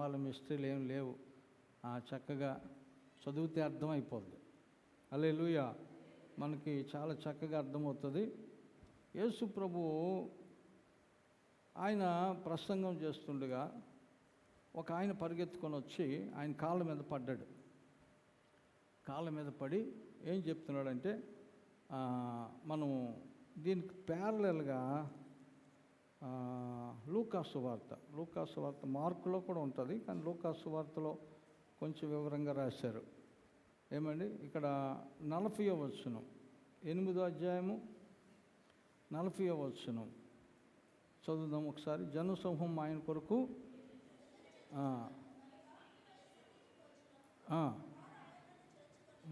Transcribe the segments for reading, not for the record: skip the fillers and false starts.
డ్రామాలు మిస్టరీలు ఏం లేవు. చక్కగా చదివితే అర్థమైపోద్ది. హల్లెలూయా. మనకి చాలా చక్కగా అర్థమవుతుంది. యేసు ప్రభువు ఆయన ప్రసంగం చేస్తుండగా ఒక ఆయన పరిగెత్తుకొని వచ్చి ఆయన కాళ్ళ మీద పడ్డాడు. కాళ్ళ మీద పడి ఏం చెప్తున్నాడంటే, మనం దీనికి ప్యారలల్గా లూకాసు వార్త మార్కులో కూడా ఉంటుంది, కానీ లూకాసు వార్తలో కొంచెం వివరంగా రాశారు. ఏమండి, ఇక్కడ 40వ వచనం, 8వ అధ్యాయము 40వ వచనం చదువుదాం ఒకసారి. జనసమూహం ఆయన కొరకు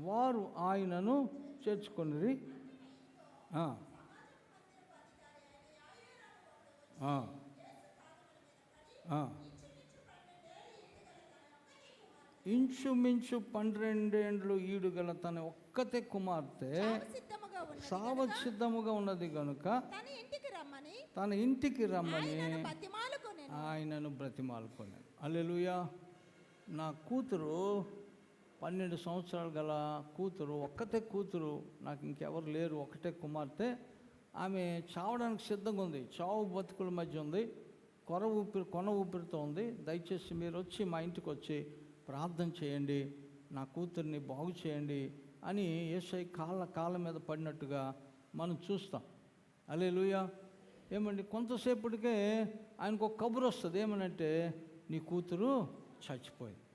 వారు ఆయనను చేర్చుకొనిరి. ఇంచుమించు 12 ఏండ్లు ఈడుగల తన ఒక్కతే కుమార్తె సావసిద్ధముగా ఉన్నది కనుక తన ఇంటికి రమ్మని ఆయనను బ్రతిమాలుకొన్నాడు. హల్లెలూయా. నా కూతురు 12 సంవత్సరాలు గల కూతురు, ఒక్కతే కూతురు, నాకు ఇంకెవరు లేరు, ఒకటే కుమార్తె. ఆమె చావడానికి సిద్ధంగా ఉంది, చావు బతుకుల మధ్య ఉంది, కొన ఊపిరితో ఉంది. దయచేసి మీరు వచ్చి మా ఇంటికి వచ్చి ప్రార్థన చేయండి, నా కూతుర్ని బాగు చేయండి అని యేసయ్య కాళ్ళ మీద పడినట్టుగా మనం చూస్తాం. హల్లెలూయా. ఏమండి, కొంతసేపటికే ఆయనకు ఒక కబురు వస్తుంది. ఏమనంటే, నీ కూతురు చచ్చిపోయింది,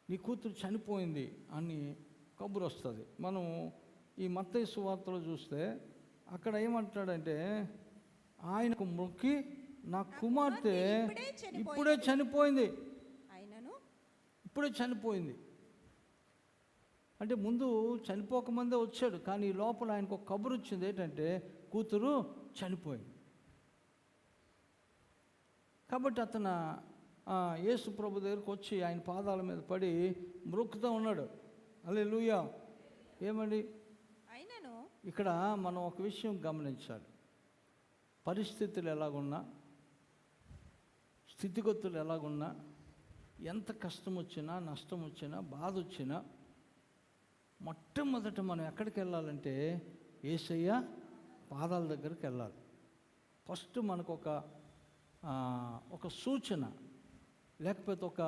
నీ కూతురు చనిపోయింది అని కబురు వస్తుంది. మనం ఈ మత్తయి సువార్తలో చూస్తే అక్కడ ఏమంటాడంటే, ఆయనకు మొక్కి నా కుమార్తె ఇప్పుడే చనిపోయింది, ఇప్పుడే చనిపోయింది అంటే ముందు చనిపోకముందే వచ్చాడు, కానీ ఈ లోపల ఆయనకు ఒక కబురు వచ్చింది. ఏంటంటే, కూతురు చనిపోయింది. కాబట్టి అతను యేసు ప్రభు దగ్గరికి వచ్చి ఆయన పాదాల మీద పడి మ్రొక్కుతూ ఉన్నాడు. హల్లెలూయా. ఏమండి, ఇక్కడ మనం ఒక విషయం గమనించాలి. పరిస్థితులు ఎలాగున్నా, స్థితిగతులు ఎలాగున్నా, ఎంత కష్టం వచ్చినా, నష్టం వచ్చినా, బాధ వచ్చినా, మొట్టమొదట మనం ఎక్కడికి వెళ్ళాలంటే యేసయ్య పాదాల దగ్గరికి వెళ్ళాలి. ఫస్ట్ మనకు ఒక సూచన, లేకపోతే ఒక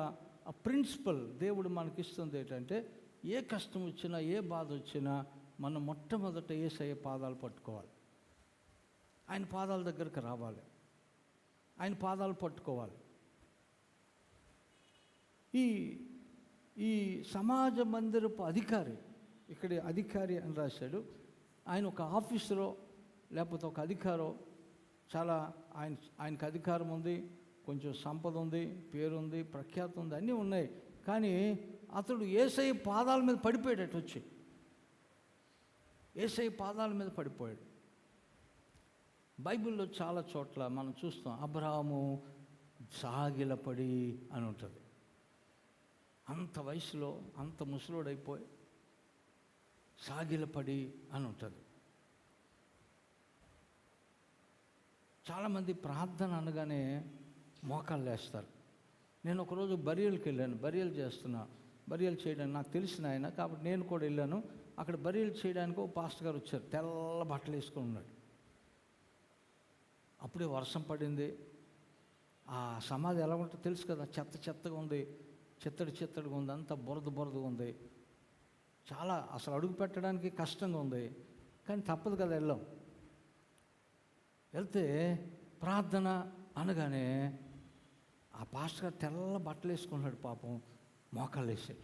ప్రిన్సిపల్ దేవుడు మనకిస్తుంది. ఏంటంటే, ఏ కష్టం వచ్చినా, ఏ బాధ వచ్చినా మనం మొట్టమొదట యేసయ్య పాదాలు పట్టుకోవాలి, ఆయన పాదాల దగ్గరికి రావాలి, ఆయన పాదాలు పట్టుకోవాలి. ఈ సమాజ మందిరపు అధికారి, ఇక్కడ అధికారి అని రాశాడు. ఆయన ఒక ఆఫీసరో లేకపోతే ఒక అధికారో, చాలా ఆయనకు అధికారం ఉంది, కొంచెం సంపద ఉంది, పేరుంది, ప్రఖ్యాతి ఉంది, అన్నీ ఉన్నాయి. కానీ అతడు యేసయ్య పాదాల మీద పడిపోయాడు. వచ్చి యేసయ్య పాదాల మీద పడిపోయాడు. బైబిల్లో చాలా చోట్ల మనం చూస్తాం, అబ్రాహాము సాగిలపడి అని ఉంటుంది. అంత వయసులో అంత ముసలోడైపోయి సాగిలపడి అని ఉంటుంది. చాలామంది ప్రార్థన అనగానే మోకాళ్ళు వేస్తారు. నేను ఒకరోజు బరియల్కి వెళ్ళాను, బరియల్ చేయడానికి నాకు తెలిసిన ఆయన కాబట్టి నేను కూడా వెళ్ళాను. అక్కడ బరియల్ చేయడానికి ఒక పాస్టర్ గారు వచ్చారు, తెల్ల బట్టలు వేసుకొని ఉన్నాడు. అప్పుడే వర్షం పడింది. ఆ సమాధి ఎలా ఉంటుందో తెలుసు కదా, చెత్తగా ఉంది, చిత్తడిగా ఉంది, అంతా బురదగా ఉంది. చాలా అసలు అడుగు పెట్టడానికి కష్టంగా ఉంది. కానీ తప్పదు కదా, వెళ్తే ప్రార్థన అనగానే ఆ పాస్టర్ గారు తెల్ల బట్టలు వేసుకున్నాడు. పాపం మోకాళ్ళు వేసాడు.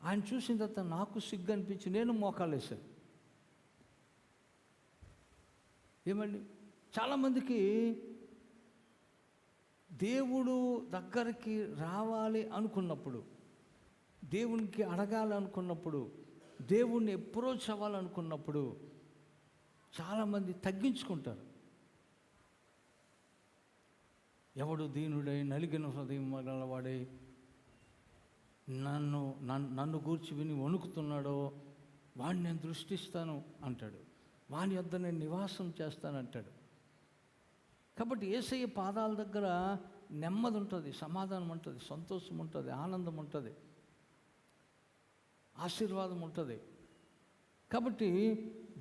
ఆయన చూసిన తర్వాత నాకు సిగ్గు అనిపించి నేను మోకాళ్ళు వేసాను. ఏమండి, చాలామందికి దేవుడు దగ్గరికి రావాలి అనుకున్నప్పుడు, దేవునికి అడగాలనుకున్నప్పుడు, దేవుణ్ణి అప్రోచ్ అవ్వాలనుకున్నప్పుడు చాలామంది తగ్గించుకుంటారు. ఎవడు దీనుడై నలిగిన హృదయం గలవాడై నన్ను గూర్చి విని వణుకుతున్నాడో వాడిని నేను దృష్టిస్తాను అంటాడు, వాని యొద్ద నేను నివాసం చేస్తానంటాడు. కాబట్టి యేసయ్య పాదాల దగ్గర నెమ్మది ఉంటుంది, సమాధానం ఉంటుంది, సంతోషం ఉంటుంది, ఆనందం ఉంటుంది, ఆశీర్వాదం ఉంటుంది. కాబట్టి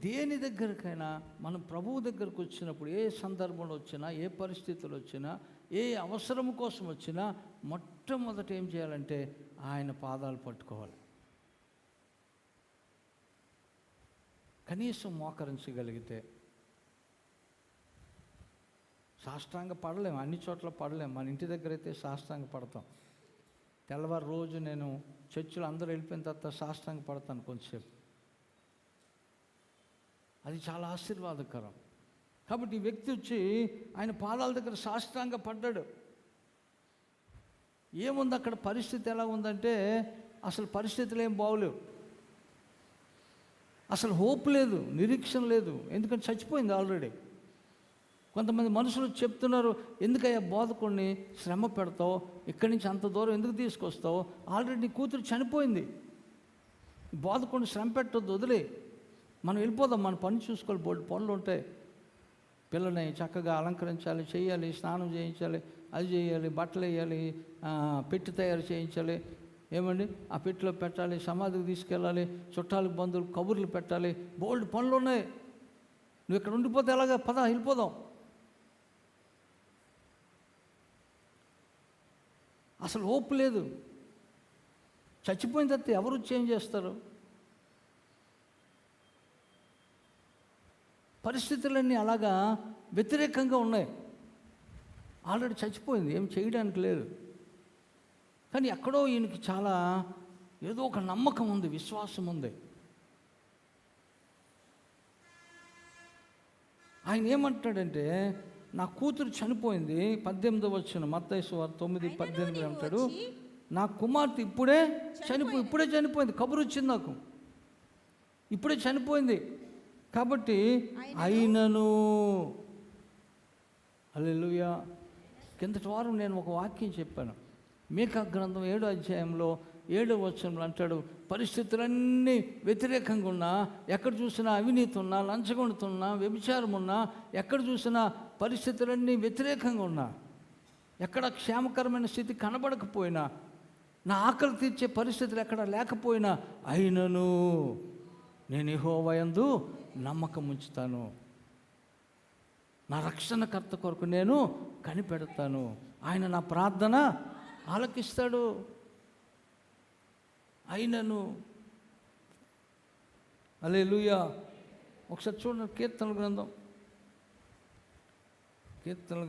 దేని దగ్గరకైనా మనం ప్రభువు దగ్గరకు వచ్చినప్పుడు, ఏ సందర్భంలో వచ్చినా, ఏ పరిస్థితులు వచ్చినా, ఏ అవసరం కోసం వచ్చినా మొట్టమొదట ఏం చేయాలంటే ఆయన పాదాలు పట్టుకోవాలి. కనీసం మోకరించగలిగితే, సాష్టాంగ పడలేము, అన్ని చోట్ల పడలేము. మన ఇంటి దగ్గర అయితే సాష్టాంగ పడతాం. తెల్లవారు రోజు నేను చర్చిలో అందరూ వెళ్ళిపోయిన తర్వాత సాష్టాంగ పడతాను కొంచెంసేపు. అది చాలా ఆశీర్వాదకరం. కాబట్టి ఈ వ్యక్తి వచ్చి ఆయన పాదాల దగ్గర సాష్టాంగ పడ్డాడు. ఏముంది అక్కడ పరిస్థితి ఎలా ఉందంటే, అసలు పరిస్థితులు ఏం బాగోలేవు, అసలు హోప్ లేదు, నిరీక్షణ లేదు. ఎందుకంటే చచ్చిపోయింది ఆల్రెడీ. కొంతమంది మనుషులు చెప్తున్నారు, ఎందుకయ్యా బోధకుడిని శ్రమ పెడతావు, ఇక్కడి నుంచి అంత దూరం ఎందుకు తీసుకొస్తావు, ఆల్రెడీ నీ కూతురు చనిపోయింది, బోధకుడిని శ్రమ పెట్టొద్దు, వదిలే, మనం వెళ్ళిపోదాం, మన పని చూసుకోవాలి, బోల్డ్ పనులు ఉంటాయి, పిల్లని చక్కగా అలంకరించాలి, చేయాలి, స్నానం చేయించాలి, అది చేయాలి, బట్టలు వేయాలి, పెట్టి తయారు చేయించాలి, ఏమండి ఆ పెట్టిలో పెట్టాలి, సమాధికి తీసుకెళ్ళాలి, చుట్టాలకు బంధువులు కబుర్లు పెట్టాలి, బోల్డ్ పనులు ఉన్నాయి. నువ్వు ఇక్కడ ఉండిపోతే ఎలాగా, పద వెళ్ళిపోదాం. అసలు హోప్ లేదు. చచ్చిపోయిన తర్వాత ఎవరు చేంజ్ చేస్తారు? పరిస్థితులన్నీ అలాగా వ్యతిరేకంగా ఉన్నాయి. ఆల్రెడీ చచ్చిపోయింది, ఏం చేయడానికి లేదు. కానీ ఎక్కడో ఈయనకి చాలా ఏదో ఒక నమ్మకం ఉంది, విశ్వాసం ఉంది. ఆయన ఏమంటాడంటే, నా కూతురు చనిపోయింది, 18వ వచనం మత్తయి సువార్త 9:18 అంటాడు, నా కుమార్తె ఇప్పుడే చనిపోయింది, కబురు వచ్చింది నాకు, ఇప్పుడే చనిపోయింది. కాబట్టి అయినను, హల్లెలూయా. కిందటి వారం నేను ఒక వాక్యం చెప్పాను. మీకా గ్రంథం 7వ అధ్యాయంలో 7వ వచనంలో అంటాడు, పరిస్థితులన్నీ వ్యతిరేకంగా ఉన్నా, ఎక్కడ చూసినా అవినీతి ఉన్నా, లంచగొండుతున్నా, వ్యభిచారం ఉన్నా, ఎక్కడ చూసినా పరిస్థితులన్నీ వ్యతిరేకంగా ఉన్నా, ఎక్కడ క్షేమకరమైన స్థితి కనబడకపోయినా, నా ఆకలి తీర్చే పరిస్థితులు ఎక్కడ లేకపోయినా, అయినను నేను యెహోవా యందు నమ్మకం ఉంచుతాను, నా రక్షణకర్త కొరకు నేను కనిపెడతాను, ఆయన నా ప్రార్థన ఆలకిస్తాడు. అయినను, హల్లెలూయా. ఒకసారి చూడండి, కీర్తనల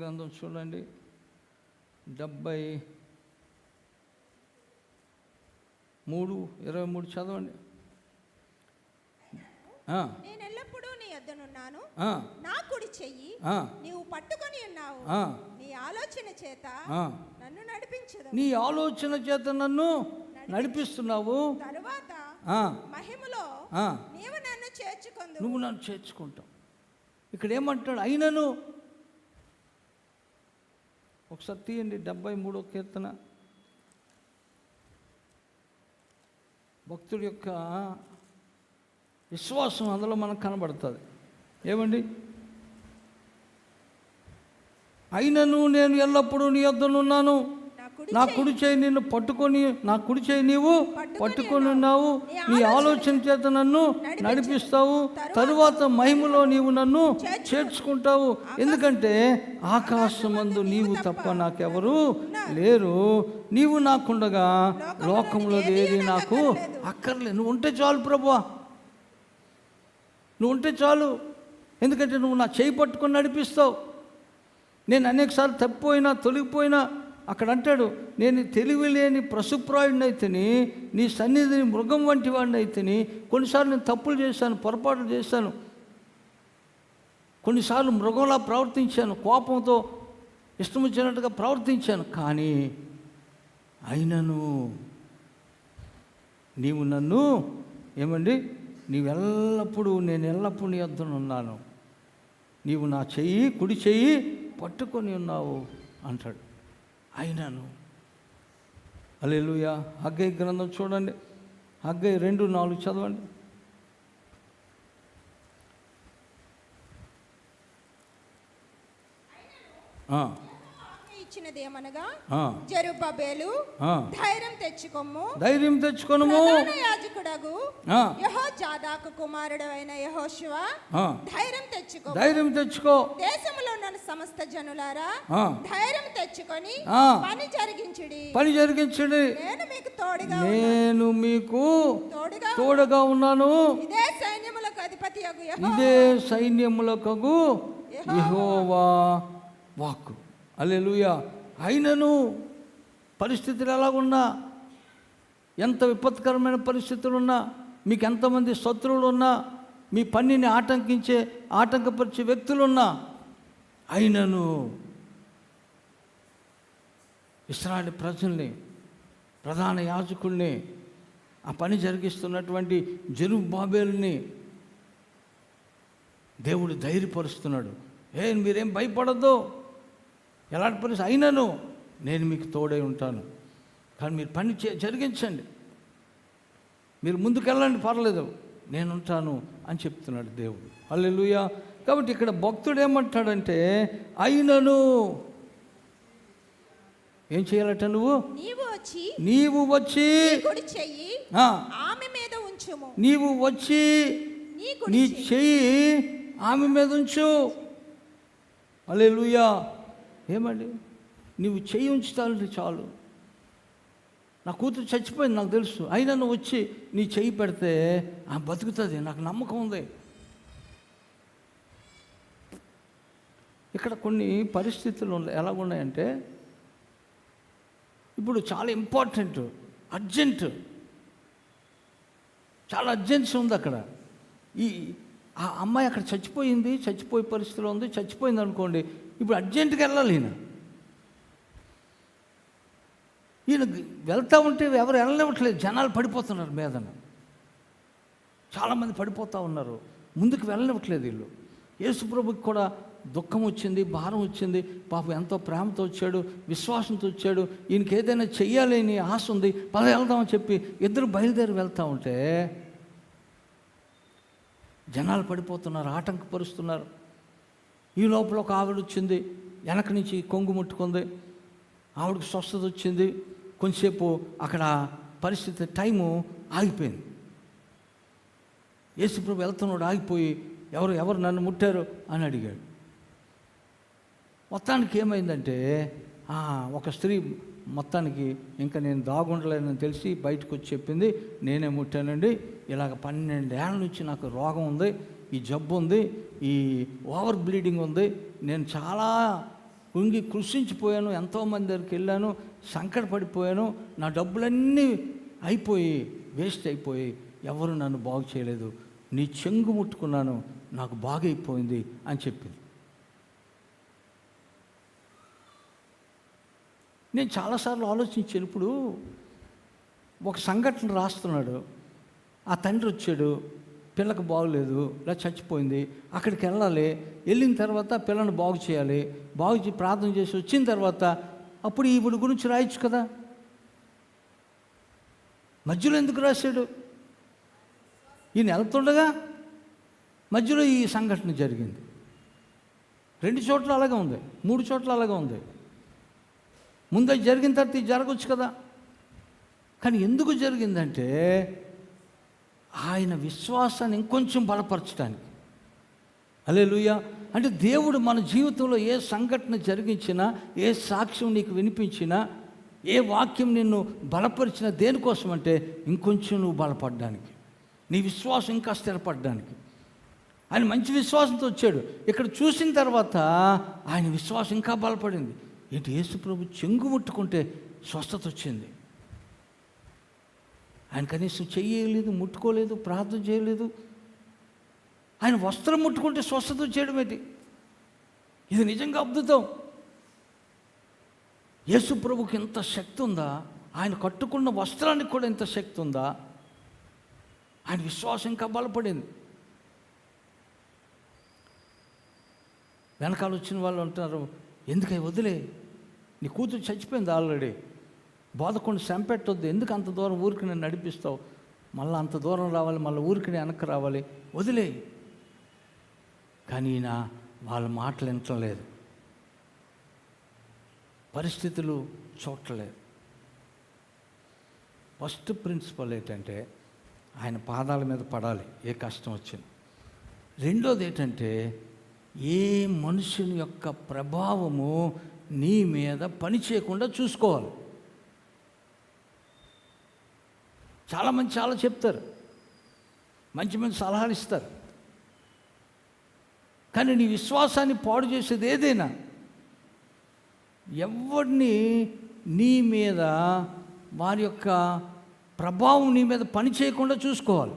గ్రంథం చూడండి, 73:23 చదవండి. నేను ఎల్లప్పుడూ నీ యొద్దనున్నాను, నా కుడి చెయ్యి నీవు పట్టుకొని ఉన్నావు, నీ ఆలోచన చేత నన్ను నడిపించదు, నీ ఆలోచన చేత నన్ను నడిపిస్తున్నావు, తరువాత మహిమలో నీవు నన్ను చేర్చుకొందు, నువ్వు నన్ను చేర్చుకుంటావు. ఇక్కడ ఏమంటాడు? అయినను. ఒకసారి తీయండి 73వ కీర్తన. భక్తుడి యొక్క విశ్వాసం అందులో మనకు కనబడుతుంది. ఏమండి? అయినను నేను ఎల్లప్పుడూ నీ యొద్దనున్నాను, నా కుడి చేయి నిన్ను పట్టుకొని, నా కుడి చేయి నీవు పట్టుకొని ఉన్నావు, నీ ఆలోచన చేత నన్ను నడిపిస్తావు, తరువాత మహిమలో నీవు నన్ను చేర్చుకుంటావు. ఎందుకంటే ఆకాశమందు నీవు తప్ప నాకెవరు లేరు, నీవు నాకుండగా లోకంలో ఏది నాకు అక్కర్లేదు. నువ్వు ఉంటే చాలు ప్రభువా, నువ్వు ఉంటే చాలు. ఎందుకంటే నువ్వు నా చేయి పట్టుకొని నడిపిస్తావు. నేను అనేకసార్లు తప్పిపోయినా, తొలగిపోయినా, అక్కడ అంటాడు, నేను తెలివి లేని పశుప్రాయుడిని అయితేని, నీ సన్నిధిని మృగం వంటి వాడిని అయితేని, కొన్నిసార్లు నేను తప్పులు చేశాను, పొరపాట్లు చేశాను, కొన్నిసార్లు మృగంలా ప్రవర్తించాను, కోపంతో ఇష్టం వచ్చినట్టుగా ప్రవర్తించాను. కానీ అయినను నీవు నన్ను, ఏమండి, నేను ఎల్లప్పుడూ నీ యొద్దనున్నాను, నీవు నా చెయ్యి, కుడి చెయ్యి పట్టుకొని ఉన్నావు అంటాడు. అయినను. హల్లెలూయా. హగ్గై గ్రంథం చూడండి, హగ్గై 2:4 చదవండి. ఇచ్చినది ఏమనగా, ఆ, జెరుబ్బబేలు ఆ, ధైర్యం తెచ్చుకొమ్ము, ధైర్యం తెచ్చుకొనుము. ప్రధాన యాజకుడగు ఆ, యెహోజాదాకు కుమారుడు అయిన యెహోషువ, ఆ, ధైర్యం తెచ్చుకో. ధైర్యం తెచ్చుకో. దేశంలో ఉన్న సమస్త జనులారా, ఆ, ధైర్యం తెచ్చుకొని ఆ, పని జరిగించుడి. పని జరిగించండి. నేను మీకు తోడుగా నేను మీకు తోడుగా తోడుగా ఉన్నాను. ఇదే సైన్యములకు అధిపతి ఇదే సైన్యములకు యెహోవా వాక్కు. హల్లెలూయా. అయినను పరిస్థితులు ఎలాగున్నా, ఎంత విపత్కరమైన పరిస్థితులు ఉన్నా, మీకు ఎంతమంది శత్రువులు ఉన్నా, మీ పనిని ఆటంకపరిచే వ్యక్తులున్నా, అయినను ఇశ్రాయేలు ప్రజల్ని, ప్రధాన యాజకుల్ని, ఆ పని జరిగిస్తున్నటువంటి జెరుబ్బాబెలుని దేవుడు ధైర్యపరుస్తున్నాడు. మీరేం భయపడద్దు, ఎలాంటి పరిస్థితి అయినను నేను మీకు తోడై ఉంటాను, కానీ మీరు పని జరిగించండి, మీరు ముందుకెళ్ళండి, పర్లేదు, నేను ఉంటాను అని చెప్తున్నాడు దేవుడు. హల్లెలూయా. కాబట్టి ఇక్కడ భక్తుడు ఏమంటాడంటే, అయినను ఏం చేయాలట? నీవు వచ్చి కుడి చెయ్యి ఆమె మీద ఉంచుము. నీవు వచ్చి నీ చెయ్యి ఆమె మీద ఉంచు. హల్లెలూయా. ఏమండి, నువ్వు చెయ్యి ఉంచుతానంటే చాలు. నా కూతురు చచ్చిపోయింది నాకు తెలుసు, అయినా నువ్వు వచ్చి నీ చెయ్యి పెడితే బతుకుతుంది, నాకు నమ్మకం ఉంది. ఇక్కడ కొన్ని పరిస్థితులు ఎలాగున్నాయంటే, ఇప్పుడు చాలా ఇంపార్టెంట్, అర్జెంట్, చాలా అర్జెన్సీ ఉంది అక్కడ. ఆ అమ్మాయి అక్కడ చచ్చిపోయే పరిస్థితిలో ఉంది, చచ్చిపోయింది అనుకోండి, ఇప్పుడు అర్జెంటుగా వెళ్ళాలి. ఈయన వెళ్తూ ఉంటే ఎవరు వెళ్ళనివ్వట్లేదు, జనాలు పడిపోతున్నారు మీదన, చాలామంది పడిపోతూ ఉన్నారు, ముందుకు వెళ్ళనివ్వట్లేదు వీళ్ళు. యేసుప్రభుకి కూడా దుఃఖం వచ్చింది, భారం వచ్చింది, పాపం ఎంతో ప్రేమతో వచ్చాడు, విశ్వాసంతో వచ్చాడు, ఈయనకి ఏదైనా చెయ్యాలని ఆశ ఉంది, పద వెళ్దామని చెప్పి ఇద్దరు బయలుదేరి వెళ్తూ ఉంటే జనాలు పడిపోతున్నారు, ఆటంకపరుస్తున్నారు. ఈ లోపల ఒక ఆవిడ వచ్చింది, వెనక నుంచి కొంగు ముట్టుకుంది, ఆవిడకి స్వస్థత వచ్చింది. కొంచెంసేపు అక్కడ పరిస్థితి, టైము ఆగిపోయింది. యేసుప్రభు వెళ్తున్నాడు, ఆగిపోయి ఎవరు నన్ను ముట్టారు అని అడిగాడు. మొత్తానికి ఏమైందంటే, ఒక స్త్రీ మొత్తానికి ఇంకా నేను దాగుండలేనని తెలిసి బయటకు వచ్చి చెప్పింది, నేనే ముట్టానండి, ఇలాగ 12 ఏళ్ళ నుంచి నాకు రోగం ఉంది, ఈ జబ్బు ఉంది, ఈ ఓవర్ బ్లీడింగ్ ఉంది, నేను చాలా కృషించిపోయాను, ఎంతోమంది దగ్గరికి వెళ్ళాను, సంకటపడిపోయాను, నా డబ్బులన్నీ అయిపోయి వేస్ట్ అయిపోయి ఎవరు నన్ను బాగు చేయలేదు, నీ చెంగు ముట్టుకున్నాను, నాకు బాగైపోయింది అని చెప్పింది. నేను చాలాసార్లు ఆలోచించాను. ఇప్పుడు ఒక సంఘటన రాస్తున్నాడు, ఆ తండ్రి వచ్చాడు, పిల్లకు బాగోలేదు, ఇలా చచ్చిపోయింది, అక్కడికి వెళ్ళాలి, వెళ్ళిన తర్వాత పిల్లని బాగు చేయాలి, బాగు చేసి ప్రార్థన చేసి వచ్చిన తర్వాత అప్పుడు ఈవిడ గురించి రాయొచ్చు కదా. మధ్యలో ఎందుకు రాశాడు? ఈయన వెళ్తుండగా మధ్యలో ఈ సంఘటన జరిగింది. 2 చోట్ల అలాగే ఉంది, 3 చోట్ల అలాగే ఉంది. ముందు జరిగిన తర్వాత ఇది జరగవచ్చు కదా. కానీ ఎందుకు జరిగిందంటే, ఆయన విశ్వాసాన్ని ఇంకొంచెం బలపరచడానికి. హల్లెలూయా. అంటే దేవుడు మన జీవితంలో ఏ సంఘటన జరిగించినా, ఏ సాక్ష్యం నీకు వినిపించినా, ఏ వాక్యం నిన్ను బలపరిచినా దేనికోసం అంటే ఇంకొంచెం నువ్వు బలపడడానికి, నీ విశ్వాసం ఇంకా స్థిరపడడానికి. ఆయన మంచి విశ్వాసంతో వచ్చాడు, ఇక్కడ చూసిన తర్వాత ఆయన విశ్వాసం ఇంకా బలపడింది. ఏంటి, యేసుప్రభు చెంగు ముట్టుకుంటే స్వస్థత వచ్చింది. ఆయన కనీసం చెయ్యలేదు, ముట్టుకోలేదు, ప్రార్థన చేయలేదు. ఆయన వస్త్రం ముట్టుకుంటే స్వస్థత చేయడం ఏంటి? ఇది నిజంగా అద్భుతం. యేసుప్రభుకి ఎంత శక్తి ఉందా? ఆయన కట్టుకున్న వస్త్రానికి కూడా ఎంత శక్తి ఉందా? ఆయన విశ్వాసం ఇంకా బలపడింది. వెనకాల వచ్చిన వాళ్ళు అంటున్నారు, ఎందుకై వదిలే, నీ కూతురు చచ్చిపోయింది ఆల్రెడీ, బోధకుండా చంపెట్టొద్దు, ఎందుకు అంత దూరం ఊరికి నేను నడిపిస్తావు, మళ్ళీ అంత దూరం రావాలి, మళ్ళీ ఊరికి వెనక్కి రావాలి, వదిలే. కానీ నా వాళ్ళ మాటలు వినట్లేదు. పరిస్థితులు చూడలేదు. ఫస్ట్ ప్రిన్సిపల్ ఏంటంటే ఆయన పాదాల మీద పడాలి ఏ కష్టం వచ్చింది. రెండోది ఏంటంటే ఏ మనుషుని యొక్క ప్రభావము నీ మీద పని చేయకుండా చూసుకోవాలి. చాలామంది చాలా చెప్తారు, మంచి మంచి సలహాలు ఇస్తారు, కానీ నీ విశ్వాసాన్ని పాడు చేసేది ఏదైనా ఎవరిని నీ మీద వారి యొక్క ప్రభావం నీ మీద పని చేయకుండా చూసుకోవాలి.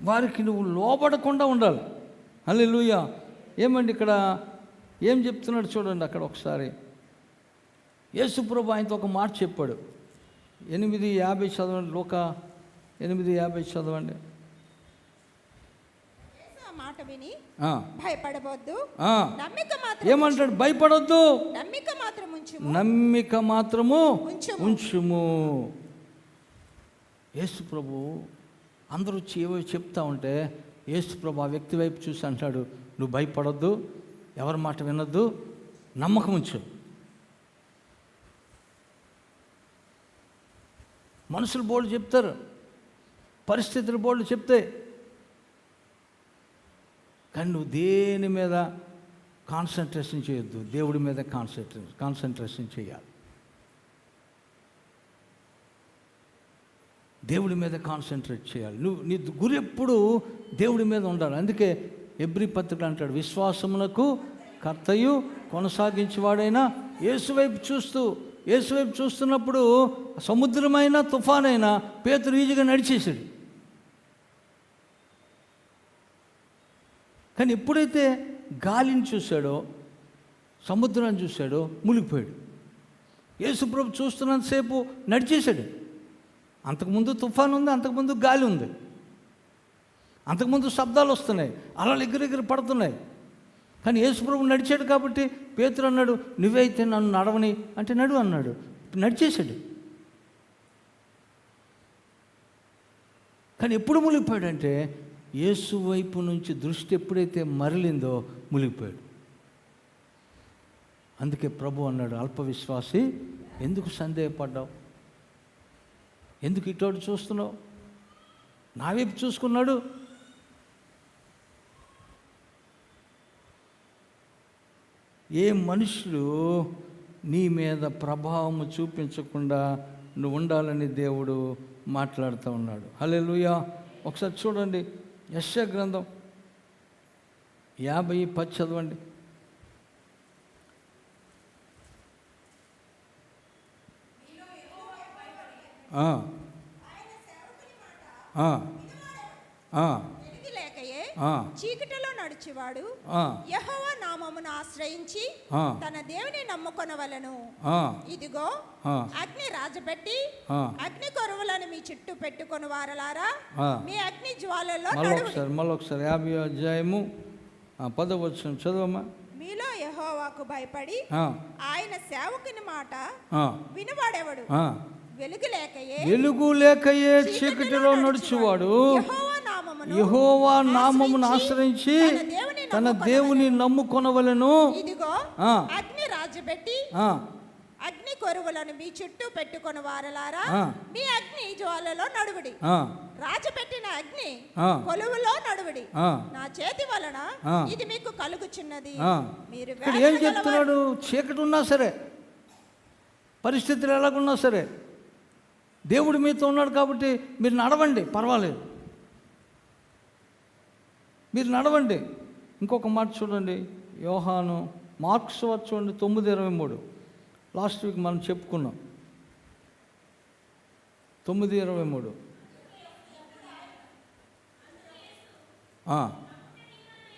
వారికి నువ్వు లోబడకుండా ఉండాలి. హల్లెలూయా. ఏమండి ఇక్కడ ఏం చెప్తున్నాడు చూడండి అక్కడ ఒకసారి. యేసుప్రభు ఆయనతో ఒక మాట చెప్పాడు. 8:50 చదవండి, లూకా 8:50 చదవండి. మాట విని భయపడవద్దు, ఏమంటాడు? భయపడొద్దు, నమ్మిక మాత్రము ఉంచుము. యేసుప్రభు అందరూ వచ్చి ఏవో చెప్తా ఉంటే యేసుప్రభు ఆ వ్యక్తి వైపు చూసి అంటాడు, నువ్వు భయపడొద్దు, ఎవరి మాట వినొద్దు, నమ్మకం ఉంచు. మనుషులు బోర్డు చెప్తారు, పరిస్థితులు బోర్డు చెప్తాయి, కానీ నువ్వు దేని మీద కాన్సన్ట్రేషన్ చేయొద్దు, దేవుడి మీద కాన్సన్ట్రేషన్ చేయాలి. దేవుడి మీద కాన్సన్ట్రేట్ చేయాలి. నీ గురి ఎప్పుడు దేవుడి మీద ఉండాలి. అందుకే ఎబ్రీ పత్రిక అంటాడు, విశ్వాసమునకు కర్తయు కొనసాగించేవాడైనా యేసువైపు చూస్తున్నప్పుడు సముద్రమైనా తుఫానైనా పేతురు ఈజీగా నడిచేసాడు. కానీ ఎప్పుడైతే గాలిని చూశాడో, సముద్రాన్ని చూశాడో మునిగిపోయాడు. యేసుప్రభు చూస్తున్నంతసేపు నడిచేశాడు. అంతకుముందు తుఫాను ఉంది, అంతకుముందు గాలి ఉంది, అంతకుముందు శబ్దాలు వస్తున్నాయి, అలలు ఎగిరెగిరి పడుతున్నాయి. కానీ యేసుప్రభు నడిచాడు కాబట్టి పేతురు అన్నాడు, నువ్వైతే నన్ను నడవని అంటే నడు అన్నాడు, నడిచేశాడు. కానీ ఎప్పుడు మునిగిపోయాడంటే యేసు వైపు నుంచి దృష్టి ఎప్పుడైతే మరలిందో మునిగిపోయాడు. అందుకే ప్రభు అన్నాడు, అల్ప విశ్వాసి ఎందుకు సందేహపడ్డావు, ఎందుకు ఇటోటి చూస్తున్నావు, నా వైపు చూసుకున్నాడు. ఏ మనుషులు నీ మీద ప్రభావం చూపించకుండా నువ్వు ఉండాలని దేవుడు మాట్లాడుతూ ఉన్నాడు. హల్లెలూయా. ఒకసారి చూడండి, యెషయా గ్రంథం 50:10 చదవండి. చీకటిలో నడిచేవాడు యెహోవా నామమును ఆశ్రయించి తన దేవుని నమ్ముకొనవలెను. ఇదిగో అగ్ని రాజబెట్టి అగ్ని కొరువులను మీ చుట్టూ పెట్టుకొని వారలారా, మీ అగ్ని జ్వాలలో మళ్ళొకసారి 50వ అధ్యాయము 10వ వచనం చదవమ్మా. మీలో యెహోవాకు భయపడి ఆయన సేవకుని మాట వినువాడెవడు? వెలుగు లేకయే చీకటిలో నడుచువాడు యెహోవా నామమును ఆశ్రయించి తన దేవుని నమ్ముకొనవలెను. ఇదిగో అగ్ని రాజబెట్టి అగ్ని కొరువులను మీ చుట్టూ పెట్టుకొని వారలారా, మీ అగ్ని జ్వాలలో నడువుడి. రాజపెట్టిన అగ్ని కొలువులో నడువుడి. నా చేతి వలన ఇది మీకు కలుగుచున్నది. మీరు ఏం చెప్తున్నాడు? చీకటి ఉన్నా సరే, పరిస్థితులు ఎలాగున్నా సరే, దేవుడు మీతో ఉన్నాడు కాబట్టి మీరు నడవండి, పర్వాలేదు, మీరు నడవండి. ఇంకొక మాట చూడండి, యోహాను మార్క్స్ వార్త చూడండి 9:23. లాస్ట్ వీక్ మనం చెప్పుకున్నాం 9:23.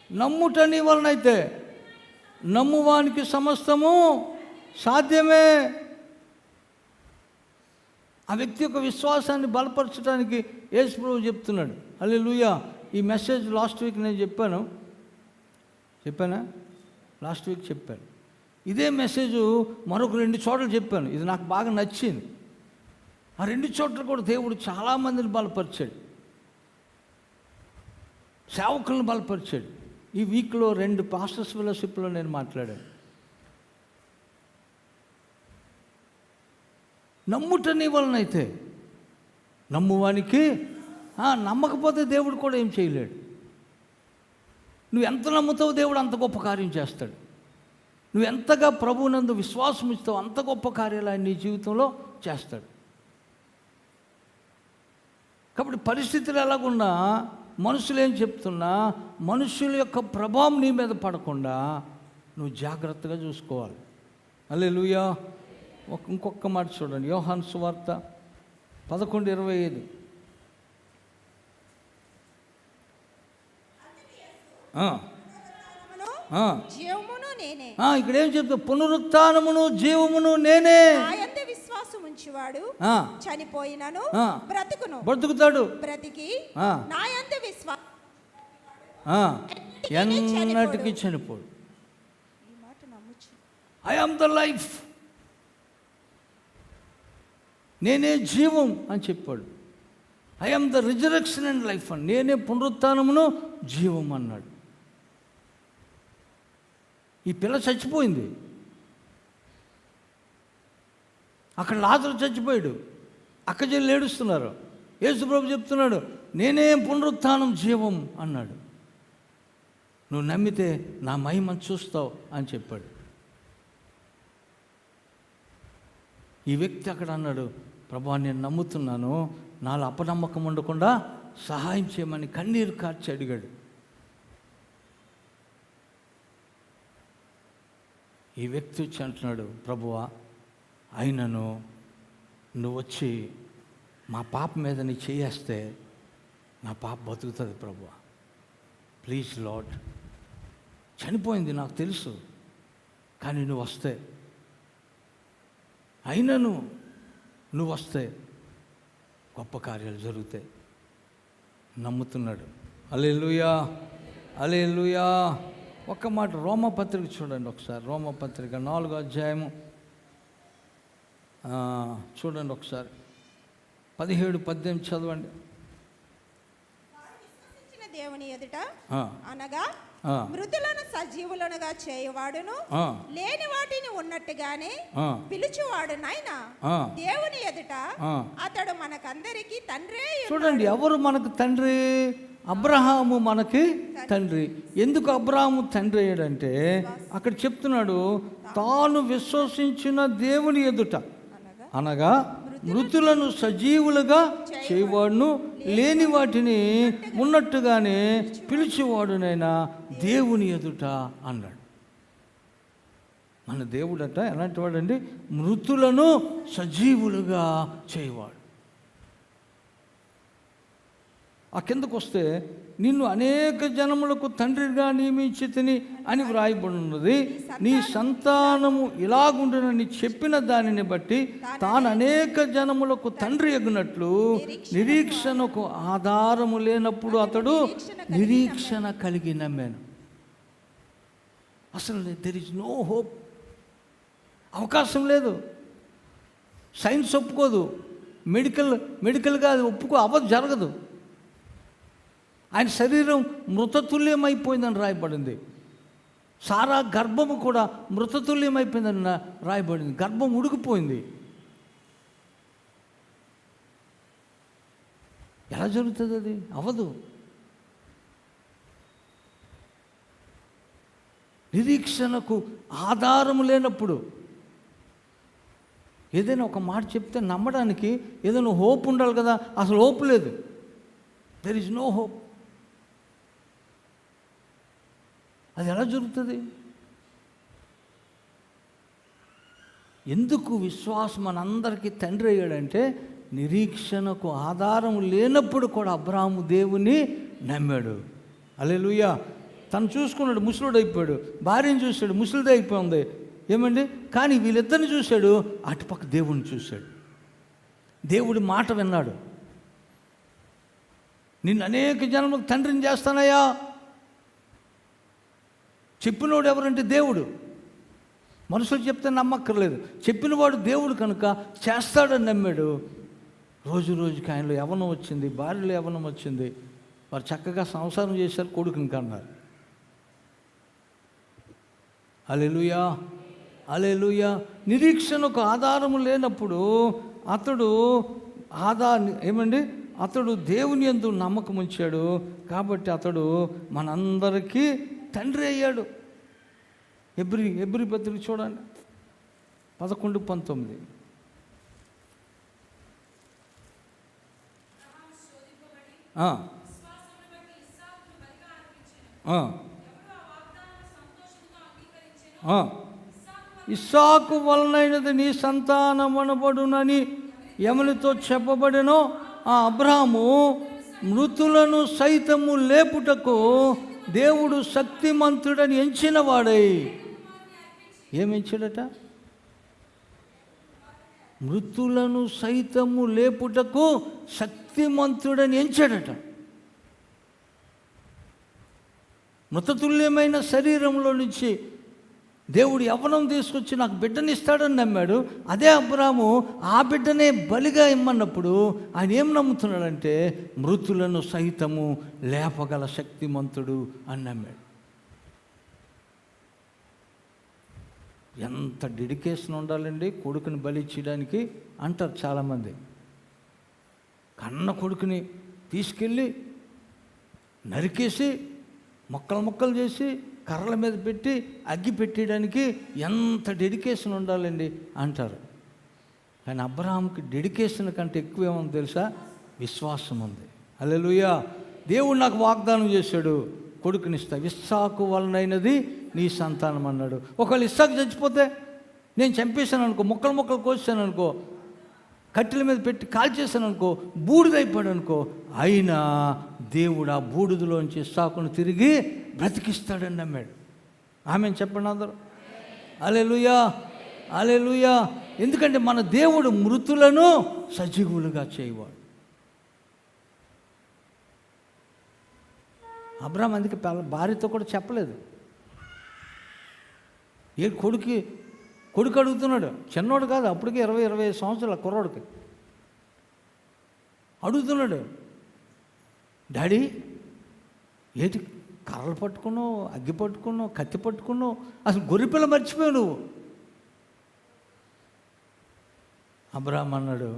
నమ్ముట నీ వలనైతే నమ్మువానికి సమస్తము సాధ్యమే. ఆ వ్యక్తి యొక్క విశ్వాసాన్ని బలపరచడానికి యేసు ప్రభువు చెప్తున్నాడు. హల్లెలూయా. ఈ మెసేజ్ లాస్ట్ వీక్ నేను చెప్పానా? లాస్ట్ వీక్ చెప్పాను. ఇదే మెసేజ్ మరొక 2 చోట్ల చెప్పాను. ఇది నాకు బాగా నచ్చింది. ఆ 2 చోట్ల కూడా దేవుడు చాలామందిని బలపరిచాడు, సేవకులను బలపరిచాడు. ఈ వీక్లో 2 పాస్టర్స్ ఫెలోషిప్లో నేను మాట్లాడాను. నమ్ముట నీ వలనైతే నమ్మువానికి, నమ్మకపోతే దేవుడు కూడా ఏం చేయలేడు. నువ్వు ఎంత నమ్ముతావు దేవుడు అంత గొప్ప కార్యం చేస్తాడు. నువ్వు ఎంతగా ప్రభువునందు విశ్వాసం ఇస్తావు అంత గొప్ప కార్యాలు ఆయన నీ జీవితంలో చేస్తాడు. కాబట్టి పరిస్థితులు ఎలాగున్నా, మనుషులు ఏం చెప్తున్నా, మనుషుల యొక్క ప్రభావం నీ మీద పడకుండా నువ్వు జాగ్రత్తగా చూసుకోవాలి. హల్లెలూయా. ఇంకొక మాట చూడండి, యోహాను సువార్త 11:25. జీవమును నేనే. ఇక్కడ ఏం చెప్తా, పునరుత్థానమును జీవమును నేనే. నాయందు విశ్వాసం ఉంచువాడు చనిపోయినను బ్రతుకుతాడు. బ్రతికి నాయందు విశ్వాసం ఎన్నటికి చనిపోడు. ఈ మాట నమ్ముచు. ఐ యామ్ ద లైఫ్, నేనే జీవం అని చెప్పాడు. I am the resurrection and life అని, నేనే పునరుత్థానమును జీవం అన్నాడు. ఈ పిల్ల చచ్చిపోయింది, అక్కడ లాజరు చచ్చిపోయాడు, అక్కజల్లు ఏడుస్తున్నారు. యేసుప్రభు చెప్తున్నాడు, నేనే పునరుత్థానం జీవం అన్నాడు. నువ్వు నమ్మితే నా మహిమను చూస్తావు అని చెప్పాడు. ఈ వ్యక్తి అక్కడ అన్నాడు, ప్రభువా నేను నమ్ముతున్నాను, నాలో అపనమ్మకం ఉండకుండా సహాయం చేయమని కన్నీరు కార్చి అడిగాడు. ఈ వ్యక్తి వచ్చి అంటున్నాడు, ప్రభువా అయినను నువ్వు వచ్చి మా పాప మీద నీ చేయేస్తే నా పాప బతుకుతుంది ప్రభువా, ప్లీజ్ లార్డ్. చనిపోయింది నాకు తెలుసు, కానీ నువ్వు వస్తే, అయినను నువ్వు వస్తే గొప్ప కార్యాలు జరుగుతాయి. నమ్ముతున్నాడు. హల్లెలూయా, హల్లెలూయా. ఒక్క మాట రోమపత్రిక చూడండి ఒకసారి. రోమపత్రిక 4వ అధ్యాయము చూడండి ఒకసారి, 17-18 చదవండి. దేవుని ఎదుట అనగా మృతులను సజీవులనుగా చేయవాడును, లేని వాటిని ఉన్నట్టుగానే పిలుచువాడు నాయన దేవుని ఎదుట అతడు మనకందరికి తండ్రి. చూడండి, ఎవరు మనకు తండ్రి? అబ్రహాము మనకి తండ్రి. ఎందుకు అబ్రహాము తండ్రి అయ్యాడంటే అక్కడ చెప్తున్నాడు, తాను విశ్వసించిన దేవుని ఎదుట అనగా మృతులను సజీవులుగా చేయవాడును, లేని వాటిని ఉన్నట్టుగానే పిలిచేవాడునైనా దేవుని ఎదుట అన్నాడు. మన దేవుడట ఎలాంటి వాడండి? మృతులను సజీవులుగా చేయవాడు. ఆ కిందకు వస్తే, నిన్ను అనేక జనములకు తండ్రిగా నియమించి తిని అని వ్రాయబడి ఉన్నది. నీ సంతానము ఇలాగుండునని చెప్పిన దానిని బట్టి తాను అనేక జనములకు తండ్రి ఎగునట్లు నిరీక్షణకు ఆధారము లేనప్పుడు అతడు నిరీక్షణ కలిగి నమ్మాను. అసలు దెర్ ఇస్ నో హోప్, అవకాశం లేదు. సైన్స్ ఒప్పుకోదు, మెడికల్గా అది అవ్వదు, జరగదు. ఆయన శరీరం మృతతుల్యమైపోయిందని రాయబడింది. సారా గర్భము కూడా మృతతుల్యమైపోయిందని రాయబడింది. గర్భం ఉడికిపోయింది. ఎలా జరుగుతుంది? అది అవ్వదు. నిరీక్షణకు ఆధారము లేనప్పుడు ఏదైనా ఒక మాట చెప్తే నమ్మడానికి ఏదైనా హోప్ ఉండాలి కదా. అసలు హోప్ లేదు. There is no hope. అది ఎలా జరుగుతుంది? ఎందుకు విశ్వాసం మనందరికీ తండ్రి అయ్యాడంటే, నిరీక్షణకు ఆధారం లేనప్పుడు కూడా అబ్రహాము దేవుని నమ్మాడు. హల్లెలూయా. తను చూసుకున్నాడు, ముసలుడు అయిపోయాడు. భార్యను చూశాడు, ముసలిది అయిపోయింది. ఏమండి? కానీ వీళ్ళిద్దరిని చూశాడు, అటుపక్క దేవుని చూశాడు. దేవుడి మాట విన్నాడు. నిన్ను అనేక జన్మలకు తండ్రిని చేస్తానయ్యా చెప్పినవాడు ఎవరంటే దేవుడు. మనుషులు చెప్తే నమ్మక్కర్లేదు. చెప్పినవాడు దేవుడు కనుక చేస్తాడని నమ్మాడు. రోజు రోజుకి ఆయనలో యవ్వనం వచ్చింది, భార్యలో యవ్వనం వచ్చింది. వారు చక్కగా సంసారం చేశారు, కొడుకుని కన్నారు. హల్లెలూయా, హల్లెలూయా. నిరీక్షణకు ఆధారము లేనప్పుడు అతడు అతడు దేవుని యందు నమ్మకం ఉంచాడు కాబట్టి అతడు మనందరికీ తండ్రి అయ్యాడు. ఎబ్రీ పత్రిక చూడండి 11:19. ఇస్సాకు వలనైనది నీ సంతానమనబడునని ఎవరితో చెప్పబడినో ఆ అబ్రాహాము మృతులను సైతము లేపుటకు దేవుడు శక్తిమంతుడని ఎంచిన వాడై ఏమించాడట? మృతులను సైతము లేపుటకు శక్తిమంతుడని ఎంచాడట. మృతతుల్యమైన శరీరంలో నుంచి దేవుడు యవ్వనం తీసుకొచ్చి నాకు బిడ్డని ఇస్తాడని నమ్మాడు. అదే అబ్రాహాము ఆ బిడ్డనే బలిగా ఇమ్మన్నప్పుడు ఆయన ఏం నమ్ముతున్నాడంటే మృతులను సైతము లేపగల శక్తిమంతుడు అని నమ్మాడు. ఎంత డెడికేషన్ ఉండాలండి కొడుకుని బలి ఇచ్చడానికి అంటారు చాలామంది. కన్న కొడుకుని తీసుకెళ్ళి నరికేసి ముక్కలు చేసి కర్రల మీద పెట్టి అగ్గి పెట్టడానికి ఎంత డెడికేషన్ ఉండాలండి అంటారు. కానీ అబ్రహాంకి డెడికేషన్ కంటే ఎక్కువ ఏముంది తెలుసా? విశ్వాసం ఉంది. హల్లెలూయా. దేవుడు నాకు వాగ్దానం చేశాడు, కొడుకునిస్తా, ఇస్సాకు వలనైనది నీ సంతానం అన్నాడు. ఒకవేళ ఇస్సాకు చచ్చిపోతే నేను చంపేశాను అనుకో, ముక్కలు కోసాను అనుకో, కట్టెల మీద పెట్టి కాల్చేశాను అనుకో, బూడిదైపోయాడు అనుకో, అయినా దేవుడు ఆ బూడిదలోంచి ఇస్సాకును తిరిగి బ్రతికిస్తాడని నమ్మాడు. ఆమెను చెప్పండి అందరూ. హల్లెలూయా, హల్లెలూయా. ఎందుకంటే మన దేవుడు మృతులను సజీవులుగా చేయవాడు. అబ్రాహాం అందుకే భార్యతో కూడా చెప్పలేదు. కొడుకు అడుగుతున్నాడు, చిన్నోడు కాదు, అప్పటికే 20-25 సంవత్సరాల కుర్రోడికి అడుగుతున్నాడు, డాడీ ఏంటి కర్రలు పట్టుకున్నావు, అగ్గి పట్టుకున్నావు, కత్తి పట్టుకున్నావు, అసలు గొర్రెపిల్ల మర్చిపోయావు నువ్వు. అబ్రాహాం అన్నాడు,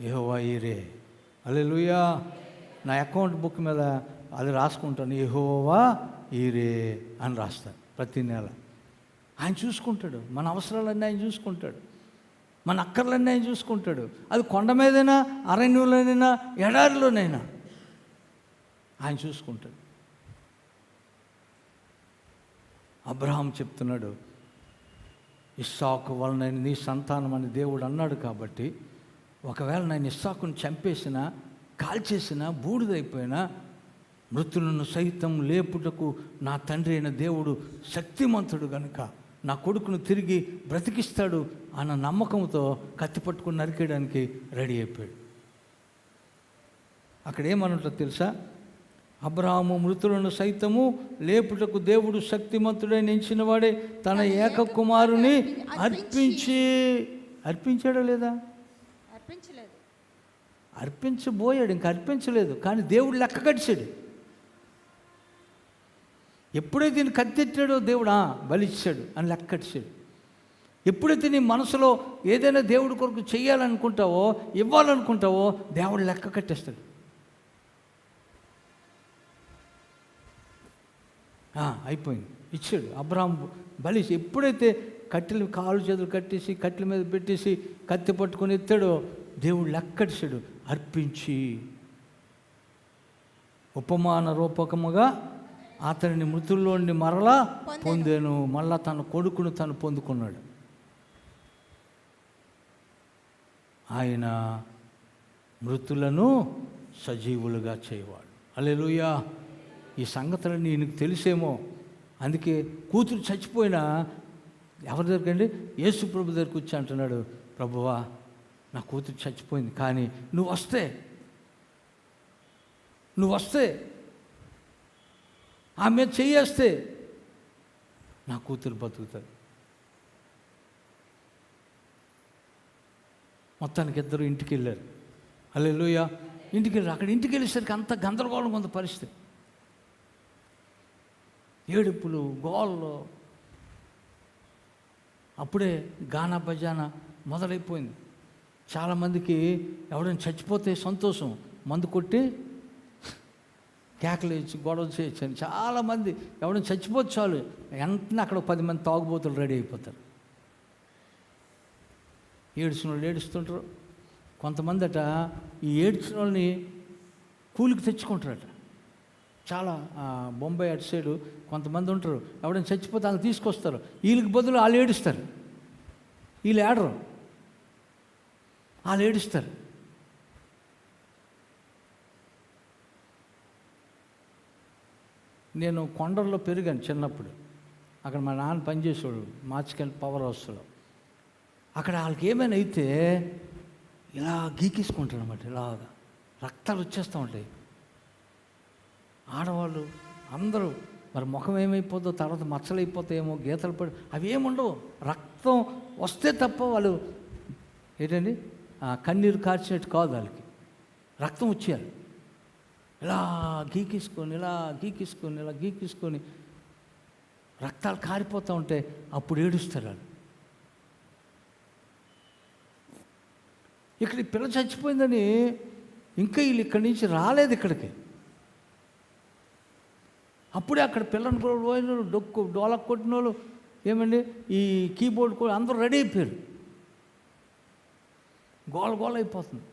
యెహోవా ఈరే. హల్లెలూయా. నా అకౌంట్ బుక్ మీద అది రాసుకుంటాను, యెహోవా ఈరే అని రాస్తాను ప్రతి నెల. ఆయన చూసుకుంటాడు, మన అవసరాలన్నీ ఆయన చూసుకుంటాడు, మన అక్కర్లన్నీ ఆయన చూసుకుంటాడు. అది కొండ మీదైనా, అరణ్యంలోనైనా, ఎడారిలోనైనా ఆయన చూసుకుంటాడు. అబ్రహాం చెప్తున్నాడు, ఇస్సాకు వలన నీ సంతానం అని దేవుడు అన్నాడు కాబట్టి ఒకవేళ నేను ఇస్సాకుని చంపేసినా, కాల్చేసినా, బూడిదైపోయినా మృతులను సైతం లేపుటకు నా తండ్రి అయిన దేవుడు శక్తిమంతుడు కనుక నా కొడుకును తిరిగి బ్రతికిస్తాడు అన్న నమ్మకంతో కత్తి పట్టుకుని నరికేయడానికి రెడీ అయిపోయాడు. అక్కడ ఏమన్నట్టు తెలుసా? అబ్రాహాము మృతులను సైతము లేపుటకు దేవుడు శక్తిమంతుడని ఎంచిన వాడే తన ఏక కుమారుని అర్పించాడా లేదా? అర్పించబోయాడు, ఇంకా అర్పించలేదు. కానీ దేవుడు లెక్క కట్టాడు. ఎప్పుడైతే దీన్ని కత్తెట్టాడో దేవుడు బలిచ్చాడు అని లెక్క కట్టాడు. ఎప్పుడైతే నీ మనసులో ఏదైనా దేవుడి కొరకు చేయాలనుకుంటావో, ఇవ్వాలనుకుంటావో దేవుడు లెక్క కట్టేస్తాడు. అయిపోయింది, ఇచ్చాడు. అబ్రాహాం బలి ఎప్పుడైతే కట్టెలు కాళ్ళు చేతులు కట్టేసి కట్టెల మీద పెట్టేసి కత్తి పట్టుకొని ఎత్తాడో దేవుడు లెక్కడిచాడు. అర్పించి ఉపమాన రూపకముగా అతనిని మృతుల్లోని మరలా పొందాను. మళ్ళా తన కొడుకును తను పొందుకున్నాడు. ఆయన మృతులను సజీవులుగా చేయవాడు. హల్లెలూయా. ఈ సంగతులన్నీ నీకు తెలిసేమో. అందుకే కూతురు చచ్చిపోయినా ఎవరి దగ్గరండి? యేసు ప్రభు దగ్గరికి వచ్చి అంటున్నాడు, ప్రభువా నా కూతురు చచ్చిపోయింది, కానీ నువ్వు వస్తే ఆమె చెయ్యేస్తే నా కూతురు బతుకుతుంది. మొత్తానికి ఇద్దరు ఇంటికి వెళ్ళారు. హల్లెలూయా. ఇంటికి వెళ్ళారు. అక్కడ ఇంటికి వెళ్ళేసరికి అంత గందరగోళం ఉంది పరిస్థితి. ఏడుపులు, గోళ్ళు, అప్పుడే గానా బజానా మొదలైపోయింది. చాలామందికి ఎవడైనా చచ్చిపోతే సంతోషం, మందు కొట్టి కేకలు ఇచ్చి గొడవ చేయొచ్చు అని చాలామంది. ఎవడైనా చచ్చిపోతే చాలు వెంటనే అక్కడ 10 మంది తాగుబోతులు రెడీ అయిపోతారు. ఏడ్చిన వాళ్ళు ఏడుస్తుంటారు. కొంతమంది అట ఈ ఏడ్చిన వాళ్ళని కూలికి తెచ్చుకుంటారట. చాలా బొంబాయి అటు సైడు కొంతమంది ఉంటారు, ఎవడైనా చచ్చిపోతే వాళ్ళు తీసుకొస్తారు, వీళ్ళకి బదులు వాళ్ళు ఏడుస్తారు. వీళ్ళు ఏడరు, వాళ్ళు ఏడుస్తారు. నేను కొండల్లో పెరిగాను చిన్నప్పుడు. అక్కడ మా నాన్న పనిచేసేవాడు మార్చికెళ్ళి పవర్ హౌస్లో. అక్కడ వాళ్ళకి ఏమైనా అయితే ఇలా గీకేసుకుంటారు అన్నమాట. ఇలాగా రక్తాలు వచ్చేస్తూ ఉంటాయి. ఆడవాళ్ళు అందరూ మరి ముఖం ఏమైపోతుందో, తర్వాత మచ్చలైపోతాయేమో, గీతలు పడి అవి ఏముండవు. రక్తం వస్తే తప్ప వాళ్ళు ఏంటండి కన్నీరు కార్చినట్టు కాదు. వాళ్ళకి రక్తం వచ్చేయాలి. ఇలా గీకేసుకొని ఇలా గీకేసుకొని ఇలా గీకేసుకొని రక్తాలు కారిపోతూ ఉంటే అప్పుడు ఏడుస్తారు వాళ్ళు. ఇక్కడ ఈ పిల్ల చచ్చిపోయిందని ఇంకా వీళ్ళు ఇక్కడి నుంచి రాలేదు ఇక్కడికి. అప్పుడే అక్కడ పిల్లని కూడా పోయిన డోలకు కొట్టిన వాళ్ళు ఏమండి ఈ కీబోర్డ్ కూడా అందరూ రెడీ అయిపోయారు. గోల గోల అయిపోతుంది.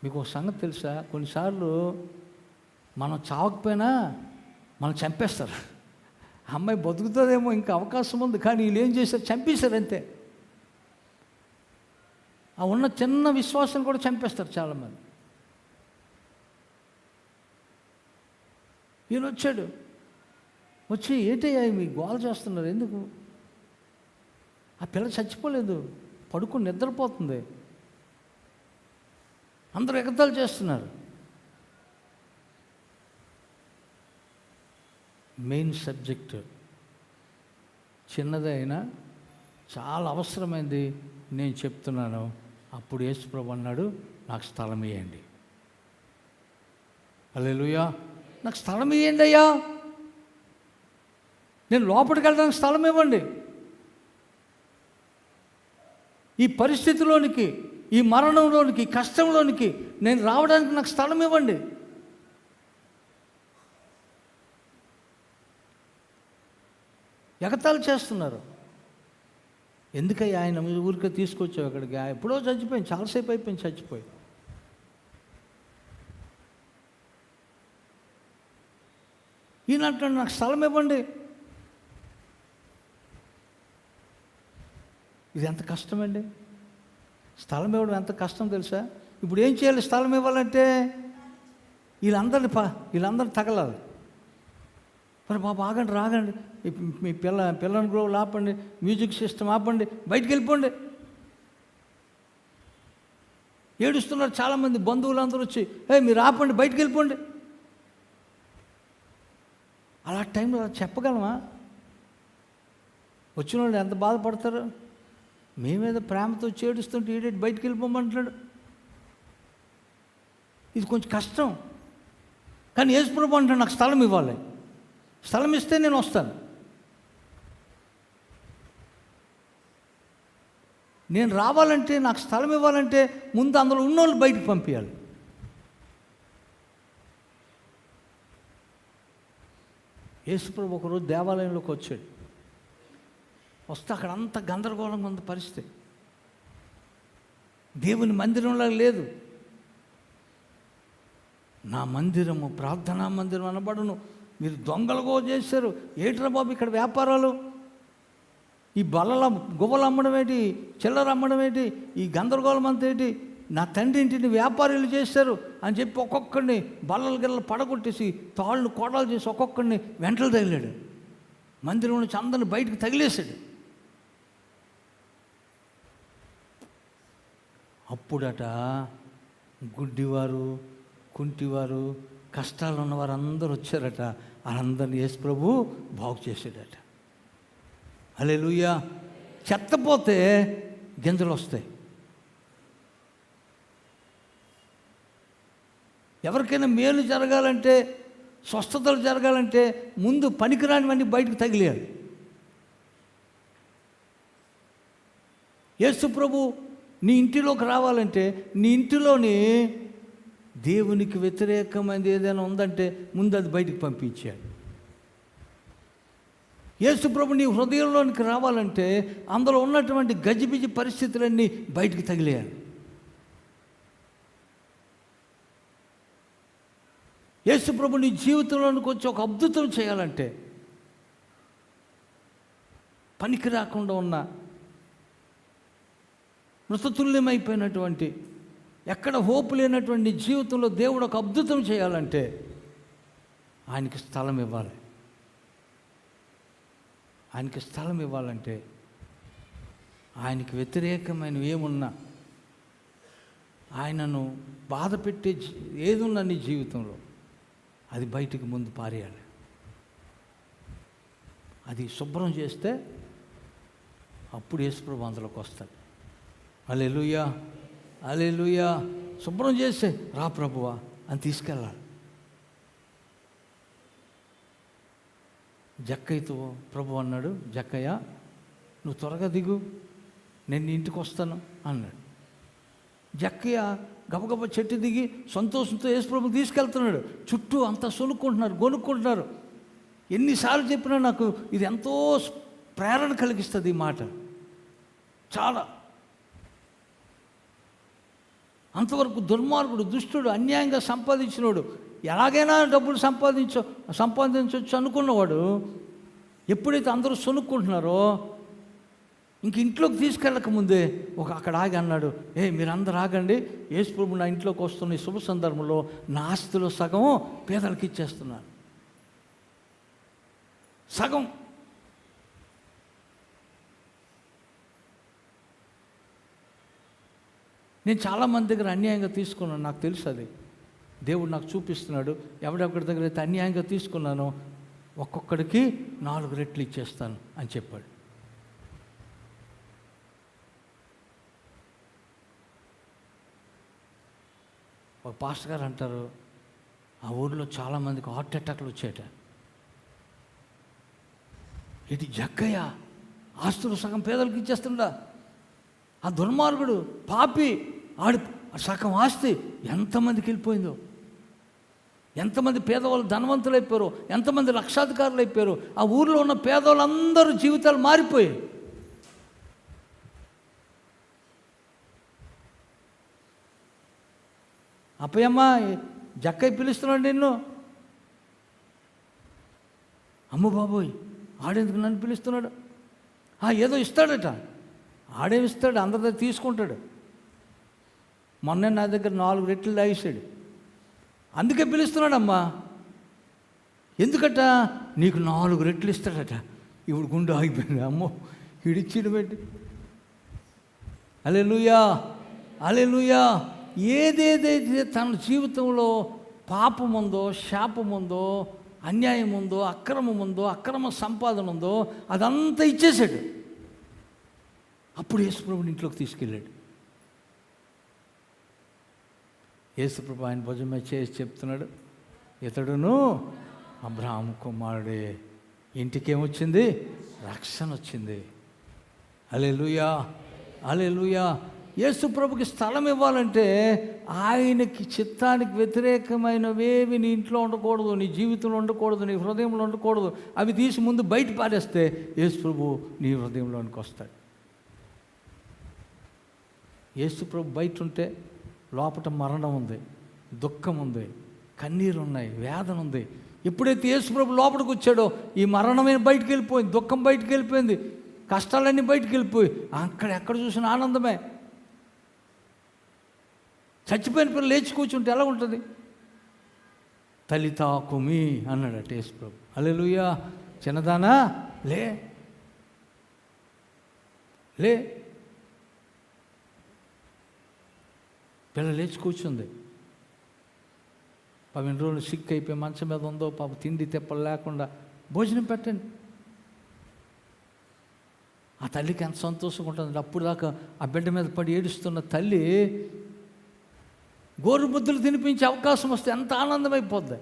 మీకు ఒక సంగతి తెలుసా, కొన్నిసార్లు మనం చావకపోయినా మనం చంపేస్తారు. అమ్మాయి బతుకుతుందేమో, ఇంకా అవకాశం ఉంది, కానీ వీళ్ళు ఏం చేశారు, చంపేశారు అంతే. ఆ ఉన్న చిన్న విశ్వాసం కూడా చంపేస్తారు చాలామంది. ఈయన వచ్చాడు, వచ్చి ఏంటయ్యా మీ గోల చేస్తున్నారు ఎందుకు? ఆ పిల్ల చచ్చిపోలేదు, పడుకుని నిద్రపోతుంది, అందరూ ఎగతాళి చేస్తున్నారు. మెయిన్ సబ్జెక్టు చిన్నదే అయినా చాలా అవసరమైంది నేను చెప్తున్నాను. అప్పుడు యేసుప్రభు అన్నాడు, నాకు స్థలం ఇవ్వండి. హల్లెలూయా, నాకు స్థలం ఇవ్వండి అయ్యా, నేను లోపలికి వెళ్ళడానికి స్థలం ఇవ్వండి. ఈ పరిస్థితిలోనికి, ఈ మరణంలోనికి, కష్టంలోనికి నేను రావడానికి నాకు స్థలం ఇవ్వండి. ఎగతాళి చేస్తున్నారు. ఎందుకయ్యా ఆయన ఊరికే తీసుకొచ్చావు అక్కడికి? ఎప్పుడో చచ్చిపోయింది, చాలాసేపు అయిపోయింది చచ్చిపోయి. ఈయన అంటాడు, నాకు స్థలం ఇవ్వండి. ఇది ఎంత కష్టమండి, స్థలం ఇవ్వడం ఎంత కష్టం తెలుసా? ఇప్పుడు ఏం చేయాలి స్థలం ఇవ్వాలంటే? వీళ్ళందరినీ తగలాలి. మరి బాబు ఆగండి, రాగండి, మీ పిల్లని గ్రోవులు ఆపండి, మ్యూజిక్ సిస్టమ్ ఆపండి, బయటికి వెళ్ళిపోండి. ఏడుస్తున్నారు చాలామంది, బంధువులు అందరూ వచ్చి మీరు ఆపండి, బయటికి వెళ్ళిపోండి. అలా టైంలో చెప్పగలమా? వచ్చిన వాళ్ళు ఎంత బాధపడతారు. మేమేదో ప్రేమతో చేడుస్తుంటే ఈడేటి బయటికి వెళ్ళిపోమంటున్నాడు. ఇది కొంచెం కష్టం. కానీ యేసుప్రభు అంటాడు, నాకు స్థలం ఇవ్వాలి, స్థలం ఇస్తే నేను వస్తాను. నేను రావాలంటే, నాకు స్థలం ఇవ్వాలంటే ముందు అందులో ఉన్నోళ్ళు బయటికి పంపించాలి. యేసుప్రభు ఒకరోజు దేవాలయంలోకి వచ్చాడు. వస్తే అక్కడ అంత గందరగోళంగా ఉంది పరిస్థితి. దేవుని మందిరంలో లేదు. నా మందిరము ప్రార్థనా మందిరం అనబడును, మీరు దొంగలుగో చేశారు. ఏట్రా బాబు ఇక్కడ వ్యాపారాలు, ఈ బల్లల గువ్వలు అమ్మడం ఏంటి, చిల్లర అమ్మడం ఏంటి, ఈ గందరగోళం అంతా ఏంటి, నా తండ్రి ఇంటిని వ్యాపారులు చేశారు అని చెప్పి ఒక్కొక్కడిని బల్లల గిల్లలు పడగొట్టేసి తాళ్ళు కోడాలు చేసి ఒక్కొక్కడిని వెంటలు తగిలాడు. మందిరం నుంచి అందరిని బయటకు తగిలేశాడు. అప్పుడట గుడ్డివారు, కుంటివారు, కష్టాలు ఉన్నవారు అందరూ వచ్చారట. వాళ్ళందరినీ యేసు ప్రభు బాగు చేసాడట. హల్లెలూయా. చెత్తపోతే గింజలు వస్తాయి. ఎవరికైనా మేలు జరగాలంటే స్వస్థతలు జరగాలంటే ముందు పనికిరానివన్నీ బయటకు తగిలేయాలి. యేసు ప్రభు నీ ఇంటిలోకి రావాలంటే నీ ఇంటిలోని దేవునికి వ్యతిరేకమైనది ఏదైనా ఉందంటే ముందు అది బయటికి పంపించాడు. యేసు ప్రభు నీ హృదయంలోనికి రావాలంటే అందులో ఉన్నటువంటి గజిబిజి పరిస్థితులన్నీ బయటికి తగిలేయాలి. యేసు ప్రభు నీ జీవితంలోనికి వచ్చి ఒక అద్భుతం చేయాలంటే పనికి రాకుండా ఉన్న మృతతుల్యమైపోయినటువంటి ఎక్కడ హోపు లేనటువంటి జీవితంలో దేవుడు ఒక అద్భుతం చేయాలంటే ఆయనకి స్థలం ఇవ్వాలి. ఆయనకి స్థలం ఇవ్వాలంటే ఆయనకి వ్యతిరేకమైనవి ఏమున్నా, ఆయనను బాధ పెట్టే ఏదున్నా నీ జీవితంలో అది బయటికి ముందు పారేయాలి. అది శుభ్రం చేస్తే అప్పుడు యేసుప్రభు అందులోకి వస్తాడు. హల్లెలూయా, హల్లెలూయా. శుభ్రం చేస్తే రా ప్రభువా అని తీసుకెళ్ళాలి. జక్కయ్యతో ప్రభు అన్నాడు, జక్కయ్య నువ్వు త్వరగా దిగు, నేను నీ ఇంటికి వస్తాను అన్నాడు. జక్కయ్య గబగబ చెట్టు దిగి సంతోషంతో యేసుప్రభు తీసుకెళ్తున్నాడు. చుట్టూ అంతా సొనుక్కుంటున్నారు, గొనుక్కుంటున్నారు. ఎన్నిసార్లు చెప్పినా నాకు ఇది ఎంతో ప్రేరణ కలిగిస్తుంది ఈ మాట. చాలా అంతవరకు దుర్మార్గుడు, దుష్టుడు, అన్యాయంగా సంపాదించినోడు, ఎలాగైనా డబ్బులు సంపాదించవచ్చు అనుకున్నవాడు ఎప్పుడైతే అందరూ సొనుక్కుంటున్నారో ఇంక ఇంట్లోకి తీసుకెళ్ళకముందే అక్కడ ఆగి అన్నాడు, మీరందరూ ఆగండి, యేసుప్రభు నా ఇంట్లోకి వస్తున్న ఈ శుభ సందర్భంలో నా ఆస్తిలో సగం పేదలకు ఇచ్చేస్తున్నాను. సగం. నేను చాలామంది దగ్గర అన్యాయంగా తీసుకున్నాను, నాకు తెలుసు అది. దేవుడు నాకు చూపిస్తున్నాడు. ఎవడెక్కడి దగ్గర అయితే అన్యాయంగా తీసుకున్నానో ఒక్కొక్కడికి 4 రెట్లు ఇచ్చేస్తాను అని చెప్పాడు. ఒక పాస్టర్ గారు అంటారు, ఆ ఊరిలో చాలామందికి హార్ట్ అటాక్లు వచ్చేట. ఇది జక్కయ్య ఆస్తులు సగం పేదలకు ఇచ్చేస్తుండా. ఆ దుర్మార్గుడు, పాపి, ఆడి సగం ఆస్తి ఎంతమందికి వెళ్ళిపోయిందో. ఎంతమంది పేదవాళ్ళు ధనవంతులు అయిపోయారు, ఎంతమంది లక్షాధికారులు అయిపోయారు. ఆ ఊరిలో ఉన్న పేదవాళ్ళందరూ జీవితాలు మారిపోయాయి. అప్పయ్యమ్మ జక్కయ్య పిలుస్తున్నాడు నిన్ను. అమ్మ బాబోయ్, ఆడేందుకు నన్ను పిలుస్తున్నాడు? ఏదో ఇస్తాడట. ఆడేమిస్తాడు, అందరి దగ్గర తీసుకుంటాడు. మొన్న నా దగ్గర 4 రెట్లు తాగేసాడు. అందుకే పిలుస్తున్నాడమ్మా. ఎందుకట? నీకు 4 రెట్లు ఇస్తాడట. ఇప్పుడు గుండె ఆగిపోయింది. అమ్మో, ఇడిచ్చిడు పెట్టి. హల్లెలూయా, హల్లెలూయా. ఏదేదైతే తన జీవితంలో పాపం ఉందో, శాపం ఉందో, అన్యాయం ఉందో, అక్రమం ఉందో, అక్రమ సంపాదన ఉందో అదంతా ఇచ్చేశాడు. అప్పుడు యేసుప్రభుని ఇంట్లోకి తీసుకెళ్ళాడు. యేసుప్రభు ఆయన భుజమే చేసి చెప్తున్నాడు, ఇతడును అబ్రహాము కుమారుడే. ఇంటికేమొచ్చింది? రక్షణ వచ్చింది. హల్లెలూయా, హల్లెలూయా. యేసుప్రభుకి స్థలం ఇవ్వాలంటే ఆయనకి చిత్తానికి వ్యతిరేకమైనవేవి నీ ఇంట్లో ఉండకూడదు, నీ జీవితంలో ఉండకూడదు, నీ హృదయంలో ఉండకూడదు. అవి తీసి ముందు బయట పారేస్తే యేసుప్రభు నీ హృదయంలోనికి వస్తాడు. యేసుప్రభు బయట ఉంటే లోపల మరణం ఉంది, దుఃఖం ఉంది, కన్నీరు ఉన్నాయి, వేదన ఉంది. ఎప్పుడైతే యేసుప్రభు లోపలికి వచ్చాడో ఈ మరణమే బయటికి వెళ్ళిపోయింది, దుఃఖం బయటికి వెళ్ళిపోయింది, కష్టాలన్నీ బయటికి వెళ్ళిపోయి అక్కడ ఎక్కడ చూసిన ఆనందమే. చచ్చిపోయిన పిల్లలు లేచి కూర్చుంటే ఎలా ఉంటుంది? తలితా కుమి అన్నాడట యేసుప్రభు. హల్లెలూయా. చిన్నదానా లే లే. పిల్ల లేచి కూర్చుంది. 12 రోజులు సిక్ అయిపోయి మంచం మీద ఉందో, పాప తిండి తెప్పలు లేకుండా, భోజనం పెట్టండి. ఆ తల్లికి ఎంత సంతోషంగా ఉంటుంది. అప్పుడు దాకా ఆ బిడ్డ మీద పడి ఏడుస్తున్న తల్లి గోరు ముద్దలు తినిపించే అవకాశం వస్తే ఎంత ఆనందమైపోద్ది.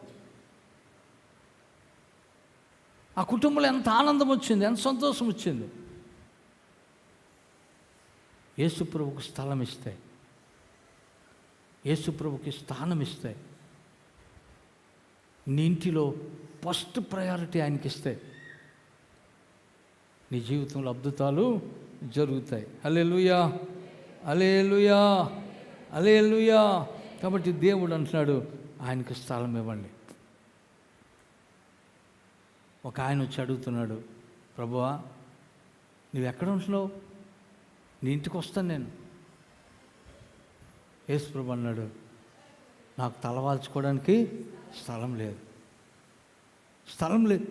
ఆ కుటుంబంలో ఎంత ఆనందం వచ్చింది, ఎంత సంతోషం వచ్చింది. యేసుప్రభుకు స్థలం ఇస్తే, యేసుప్రభుకి స్థానం ఇస్తే, నీ ఇంటిలో ఫస్ట్ ప్రయారిటీ ఆయనకి ఇస్తే నీ జీవితంలో అద్భుతాలు జరుగుతాయి. హల్లెలూయా, హల్లెలూయా, హల్లెలూయా. కాబట్టి దేవుడు అంటున్నాడు, ఆయనకి స్థలం ఇవ్వండి. ఒక ఆయన వచ్చి అడుగుతున్నాడు, ప్రభువా నువ్వు ఎక్కడ ఉంటున్నావు? నీ ఇంటికి వస్తాను నేను. యేసు ప్రభు అన్నాడు, నాకు తలవాల్చుకోవడానికి స్థలం లేదు, స్థలం లేదు.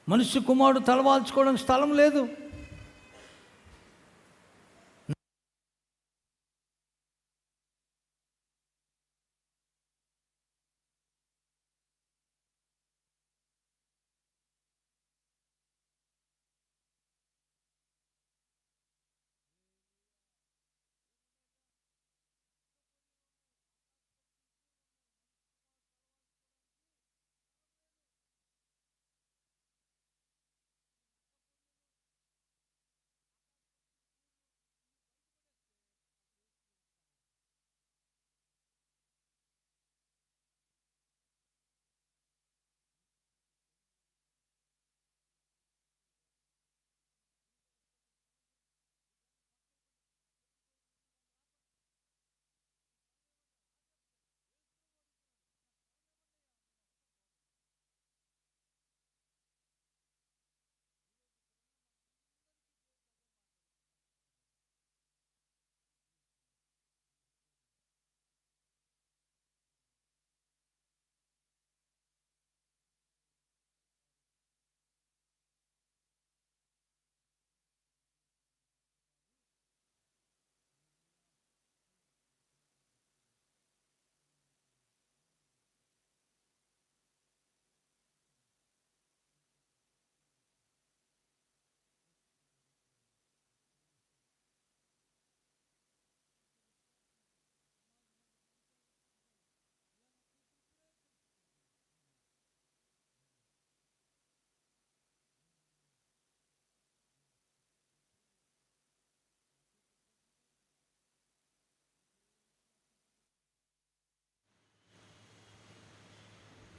మనుష్య కుమారుడు తలవాల్చుకోవడానికి స్థలం లేదు.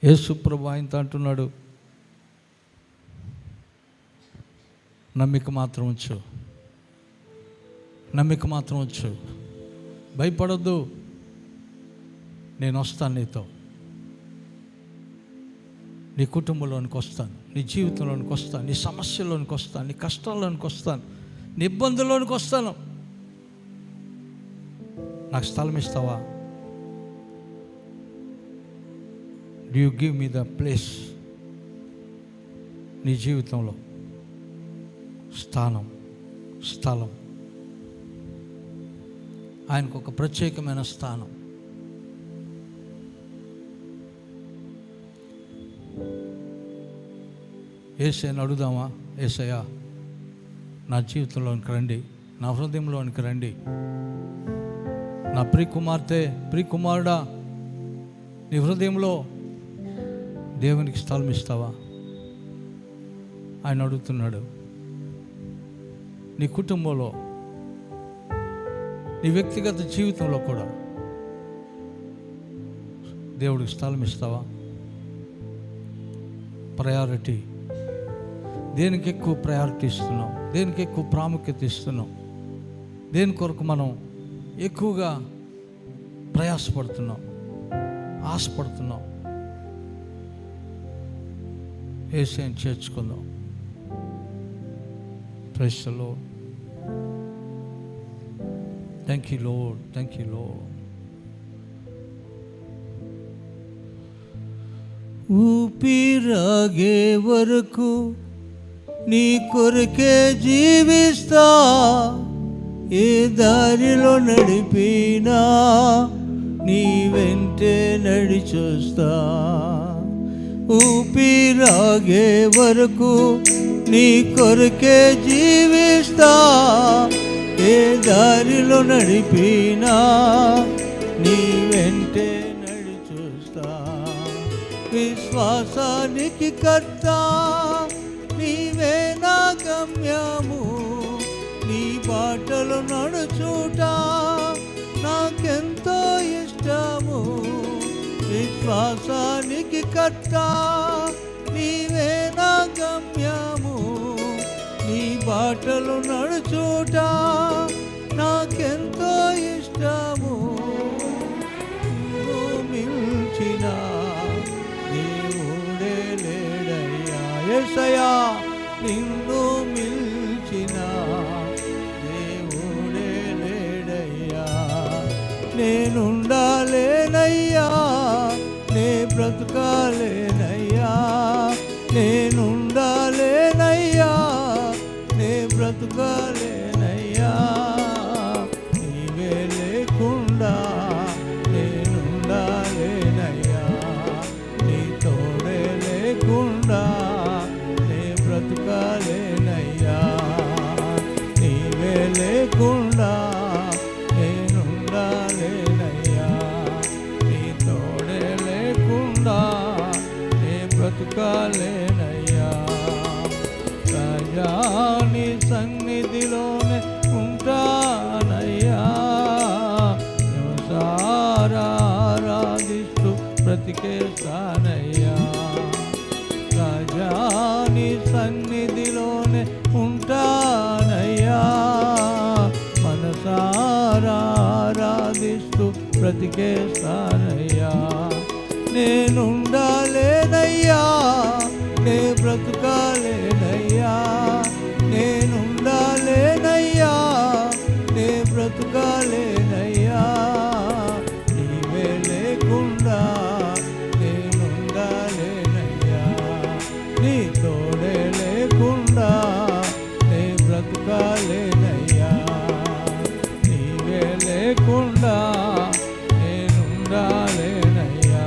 యేసు ప్రభు ఆయనతో అంటున్నాడు, నమ్మిక మాత్రం ఉంచు, నమ్మిక మాత్రం ఉంచు, భయపడొద్దు, నేను వస్తాను నీతో, నీ కుటుంబంలోనికి వస్తాను, నీ జీవితంలోనికి వస్తాను, నీ సమస్యలోనికి వస్తాను, నీ కష్టాల్లోనికి వస్తాను, నీ ఇబ్బందుల్లోనికి వస్తాను. నాకు స్థలం ఇస్తావా? Do you give me the place? నీ జీవితంలో స్థానం, స్థలం, ఆయనకు ఒక ప్రత్యేకమైన స్థానం. యేసయ్యను అడుగుదామా? యేసయ్యా నా జీవితంలోనికి రండి, నా హృదయంలోనికి రండి, నా ప్రియ కుమార్తె, ప్రియ కుమారుడా, నీ హృదయంలో దేవునికి స్థలం ఇస్తావా? ఆయన అడుగుతున్నాడు. నీ కుటుంబంలో, నీ వ్యక్తిగత జీవితంలో కూడా దేవుడికి స్థలం ఇస్తావా? ప్రయారిటీ, దేనికి ఎక్కువ ప్రయారిటీ ఇస్తున్నాం, దేనికి ఎక్కువ ప్రాముఖ్యత ఇస్తున్నాం, దేని కొరకు మనం ఎక్కువగా ప్రయాసపడుతున్నాం, ఆశపడుతున్నాం? యేసయ్యను చేర్చుకుందాం. Praise the Lord. Thank you Lord, thank you Lord. ఊపిరాగే వరకు నీ కొరకే జీవిస్తా, ఏ దారిలో నడిపినా నీ వెంటే నడిచొస్తా. ఊపిరాగే వరకు నీ కొరకే జీవిస్తా, ఏ దారిలో నడిపినా నీ వెంటే నడిచొస్తా. విశ్వాసానికి కర్త నీవే నా గమ్యము, నీ బాటలు నడుచుట నాకెంతో ఇష్టము. విశ్వాసానికి కర్త నీవే నా గమ్యము, నీ బాటలు నడుచుట నాకెంతో ఇష్టము. నువ్వు మిల్చిన దేవుడే లేడయ్యా, యేసయ్యా నిన్ను మిల్చిన దేవుడే లేడయ్యా. నేనుండాలేనయ్యా, నే బ్రతుకాలేనయ్యా, నేనుండాలేనయ్యా, నే బ్రతుకాలేనయ్యా. నీవే లేకుండా నేనుండాలేనయ్యా, నీ తోడే లేకుండా నే బ్రతుకాలేనయ్యా. నీవే లేకుండా నేనుండాలేనయ్యా, నీ తోడే లేకుండా నే బ్రతుకాలేనయ్యా. రాజా నీ సన్నిధిలోనే ఉంటానయ్యా, ఆరాధిస్తూ బ్రతికేస్తానయ్యా. రాజా నీ సన్నిధిలోనే ఉంటానయ్యా, మనసారా ఆరాధిస్తూ బ్రతికేస్తానయ్యా. నేనుండాలేనయ్యా, నే బ్రతుకాలేనయ్యా, నేనుండాలేనయ్యా, నే బ్రతుకాలేనయ్యా. నీవే లేకుండా నేనుండాలేనయ్యా, నీ తోడే లేకుండా నే బ్రతుకాలేనయ్యా. నీవే లేకుండా నేనుండాలేనయ్యా,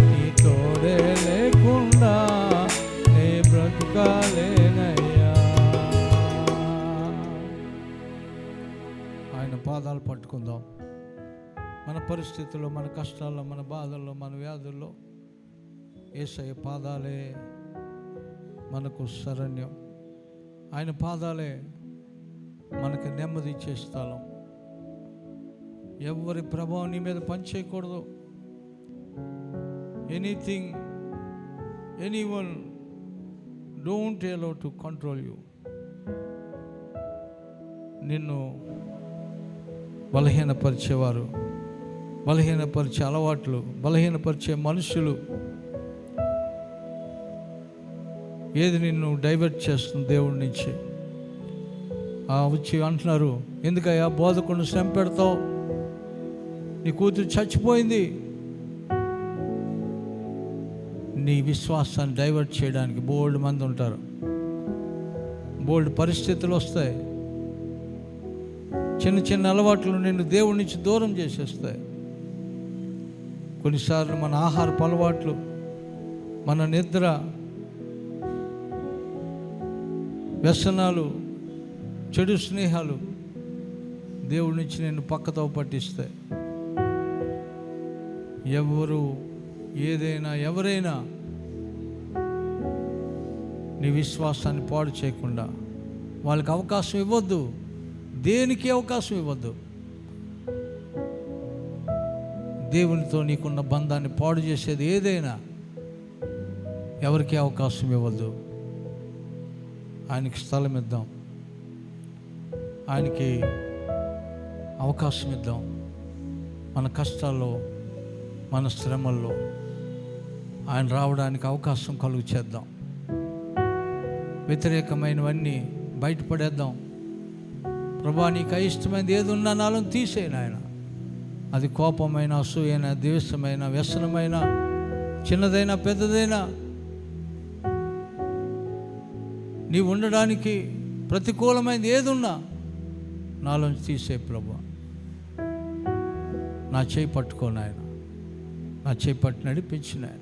నీ తోడే లేకుండా నే బ్రతుకాలేనయ్యా. ఆయన పాదాలు పట్టుకుందాం. మన పరిస్థితుల్లో, మన కష్టాల్లో, మన బాధల్లో, మన వ్యాధుల్లో యేసయ్య పాదాలే మనకు శరణ్యం. ఆయన పాదాలే మనకు నెమ్మది ఇచ్చే స్థలం. ఎవరి ప్రభావం నీ మీద పనిచేయకూడదు. Anything, anyone don't allow to control you. నిన్ను బలహీనపరిచేవారు, బలహీనపరిచే అలవాట్లు, బలహీనపరిచే మనుషులు, ఏది నిన్ను డైవర్ట్ చేస్తుంది దేవుడి నుంచి. వచ్చి అంటున్నారు, ఎందుకయ్యా బోధకుడిని శ్రమ పెడతావు, నీ కూతురు చచ్చిపోయింది. నీ విశ్వాసాన్ని డైవర్ట్ చేయడానికి బోల్డ్ మంది ఉంటారు, బోల్డ్ పరిస్థితులు వస్తాయి. చిన్న చిన్న అలవాట్లు నిన్ను దేవుడి నుంచి దూరం చేసేస్తాయి. కొన్నిసార్లు మన ఆహారపు అలవాట్లు, మన నిద్ర, వ్యసనాలు, చెడు స్నేహాలు దేవుడి నుంచి నిన్ను పక్కతో పట్టిస్తాయి. ఎవరైనా నీ విశ్వాసాన్ని పాడు చేయకుండా వాళ్ళకి అవకాశం ఇవ్వద్దు. దేనికి అవకాశం ఇవ్వద్దు. దేవునితో నీకున్న బంధాన్ని పాడు చేసేది ఏదైనా ఎవరికి అవకాశం ఇవ్వద్దు. ఆయనకి స్థలం ఇద్దాం, ఆయనకి అవకాశం ఇద్దాం. మన కష్టాల్లో, మన శ్రమల్లో ఆయన రావడానికి అవకాశం కలుగు చేద్దాం. వ్యతిరేకమైనవన్నీ బయటపడేద్దాం. ప్రభా, నీకు అయిష్టమైనది ఏది ఉన్నా నాలో తీసేయను ఆయన. అది కోపమైన, అసూయైన, ద్వేషమైన, వ్యసనమైన, చిన్నదైనా పెద్దదైనా నీవు ఉండడానికి ప్రతికూలమైనది ఏది ఉన్నా నాలోంచి తీసే ప్రభా. నా చేయి పట్టుకోను ఆయన, నా చేయి పట్టి నడిపించిన ఆయన.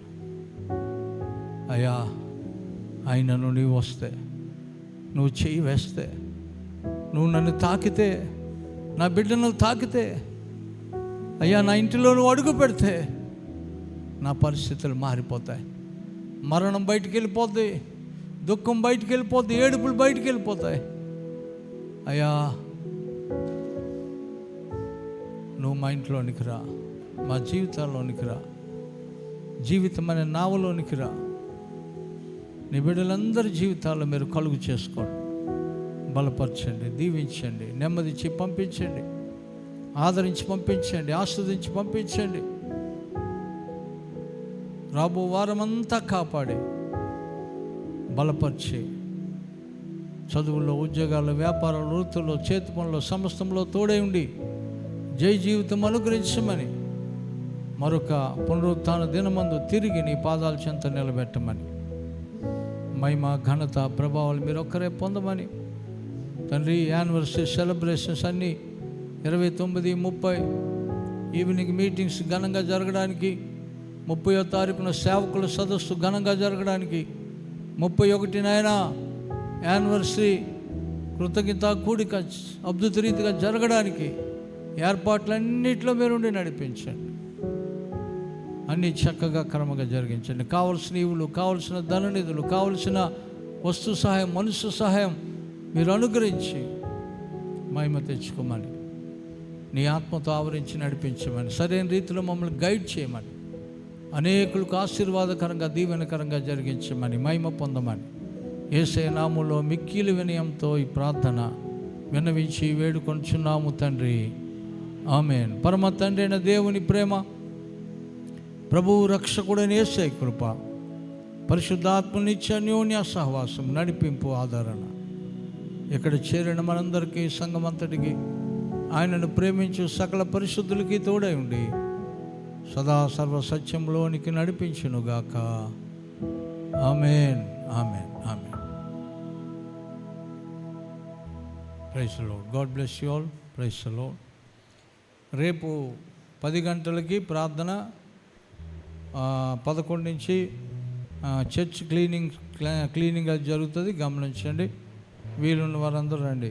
అయ్యా, ఆయనను నీవు వస్తే, నువ్వు చెయ్యి వేస్తే, నువ్వు నన్ను తాకితే, నా బిడ్డను తాకితే, అయ్యా నా ఇంటిలో నువ్వు అడుగు పెడితే నా పరిస్థితులు మారిపోతాయి. మరణం బయటికి వెళ్ళిపోద్ది, దుఃఖం బయటికి వెళ్ళిపోద్ది, ఏడుపులు బయటికి వెళ్ళిపోతాయి. అయ్యా నువ్వు మా ఇంట్లోనికి రా, మా జీవితాల్లోనికి రా, జీవితం అనే నావలోనికి రా. నీ బిడ్డలందరి జీవితాల్లో మీరు కలుగు చేసుకోండి, బలపరచండి, దీవించండి, నెమ్మదించి పంపించండి, ఆదరించి పంపించండి, ఆస్వాదించి పంపించండి. రాబో వారమంతా కాపాడి బలపరిచి చదువుల్లో, ఉద్యోగాల్లో, వ్యాపారాలు, వృత్తుల్లో, చేతి పనుల్లో, సమస్తంలో తోడై ఉండి జై జీవితం అనుగ్రహించమని, మరొక పునరుత్థాన దినమందు తిరిగి నీ పాదాల చెంత నిలబెట్టమని, మహిమ ఘనత ప్రభావాలు మీరు ఒక్కరే పొందమని తండ్రి. యానివర్సరీ సెలబ్రేషన్స్ అన్నీ 29, 30 ఈవినింగ్ మీటింగ్స్ ఘనంగా జరగడానికి, 30వ తారీఖున సేవకుల సదస్సు ఘనంగా జరగడానికి, 31 యానివర్సరీ కృతజ్ఞత కూడిక అద్భుత రీతిగా జరగడానికి ఏర్పాట్లన్నింటిలో మీరుండి నడిపించండి. అన్నీ చక్కగా క్రమంగా జరిగించండి. కావలసిన ఈవులు, కావలసిన ధననిధులు, కావలసిన వస్తు సహాయం, మనుష్య సహాయం మీరు అనుగ్రహించి మహిమ తెచ్చుకోమని, నీ ఆత్మతో ఆవరించి నడిపించమని, సరైన రీతిలో మమ్మల్ని గైడ్ చేయమని, అనేకులకు ఆశీర్వాదకరంగా దీవెనకరంగా జరిగించమని, మహిమ పొందమని యేసయ్య నామములో మిక్కిలి వినయంతో ఈ ప్రార్థన విన్నవించి వేడుకొంచున్నాము తండ్రి. ఆమేన్. పరమ తండ్రి అయిన దేవుని ప్రేమ, ప్రభువు రక్షకుడైన యేసయ్య కృప, పరిశుద్ధాత్మ నిత్య అన్యోన్య సహవాసం, నడిపింపు, ఆదరణ ఇక్కడ చేరిన మనందరికీ, సంఘమంతటికి, ఆయనను ప్రేమించు సకల పరిశుద్ధులకి తోడై ఉండి సదా సర్వ సత్యంలోనికి నడిపించునుగాక. ఆమేన్, ఆమేన్, ఆమేన్. Praise the Lord. God bless you all. Praise the Lord. రేపు 10 గంటలకి ప్రార్థన, 11 నుంచి చర్చ్ క్లీనింగ్ అది జరుగుతుంది. గమనించండి. వీలున్న వారందరూ రండి.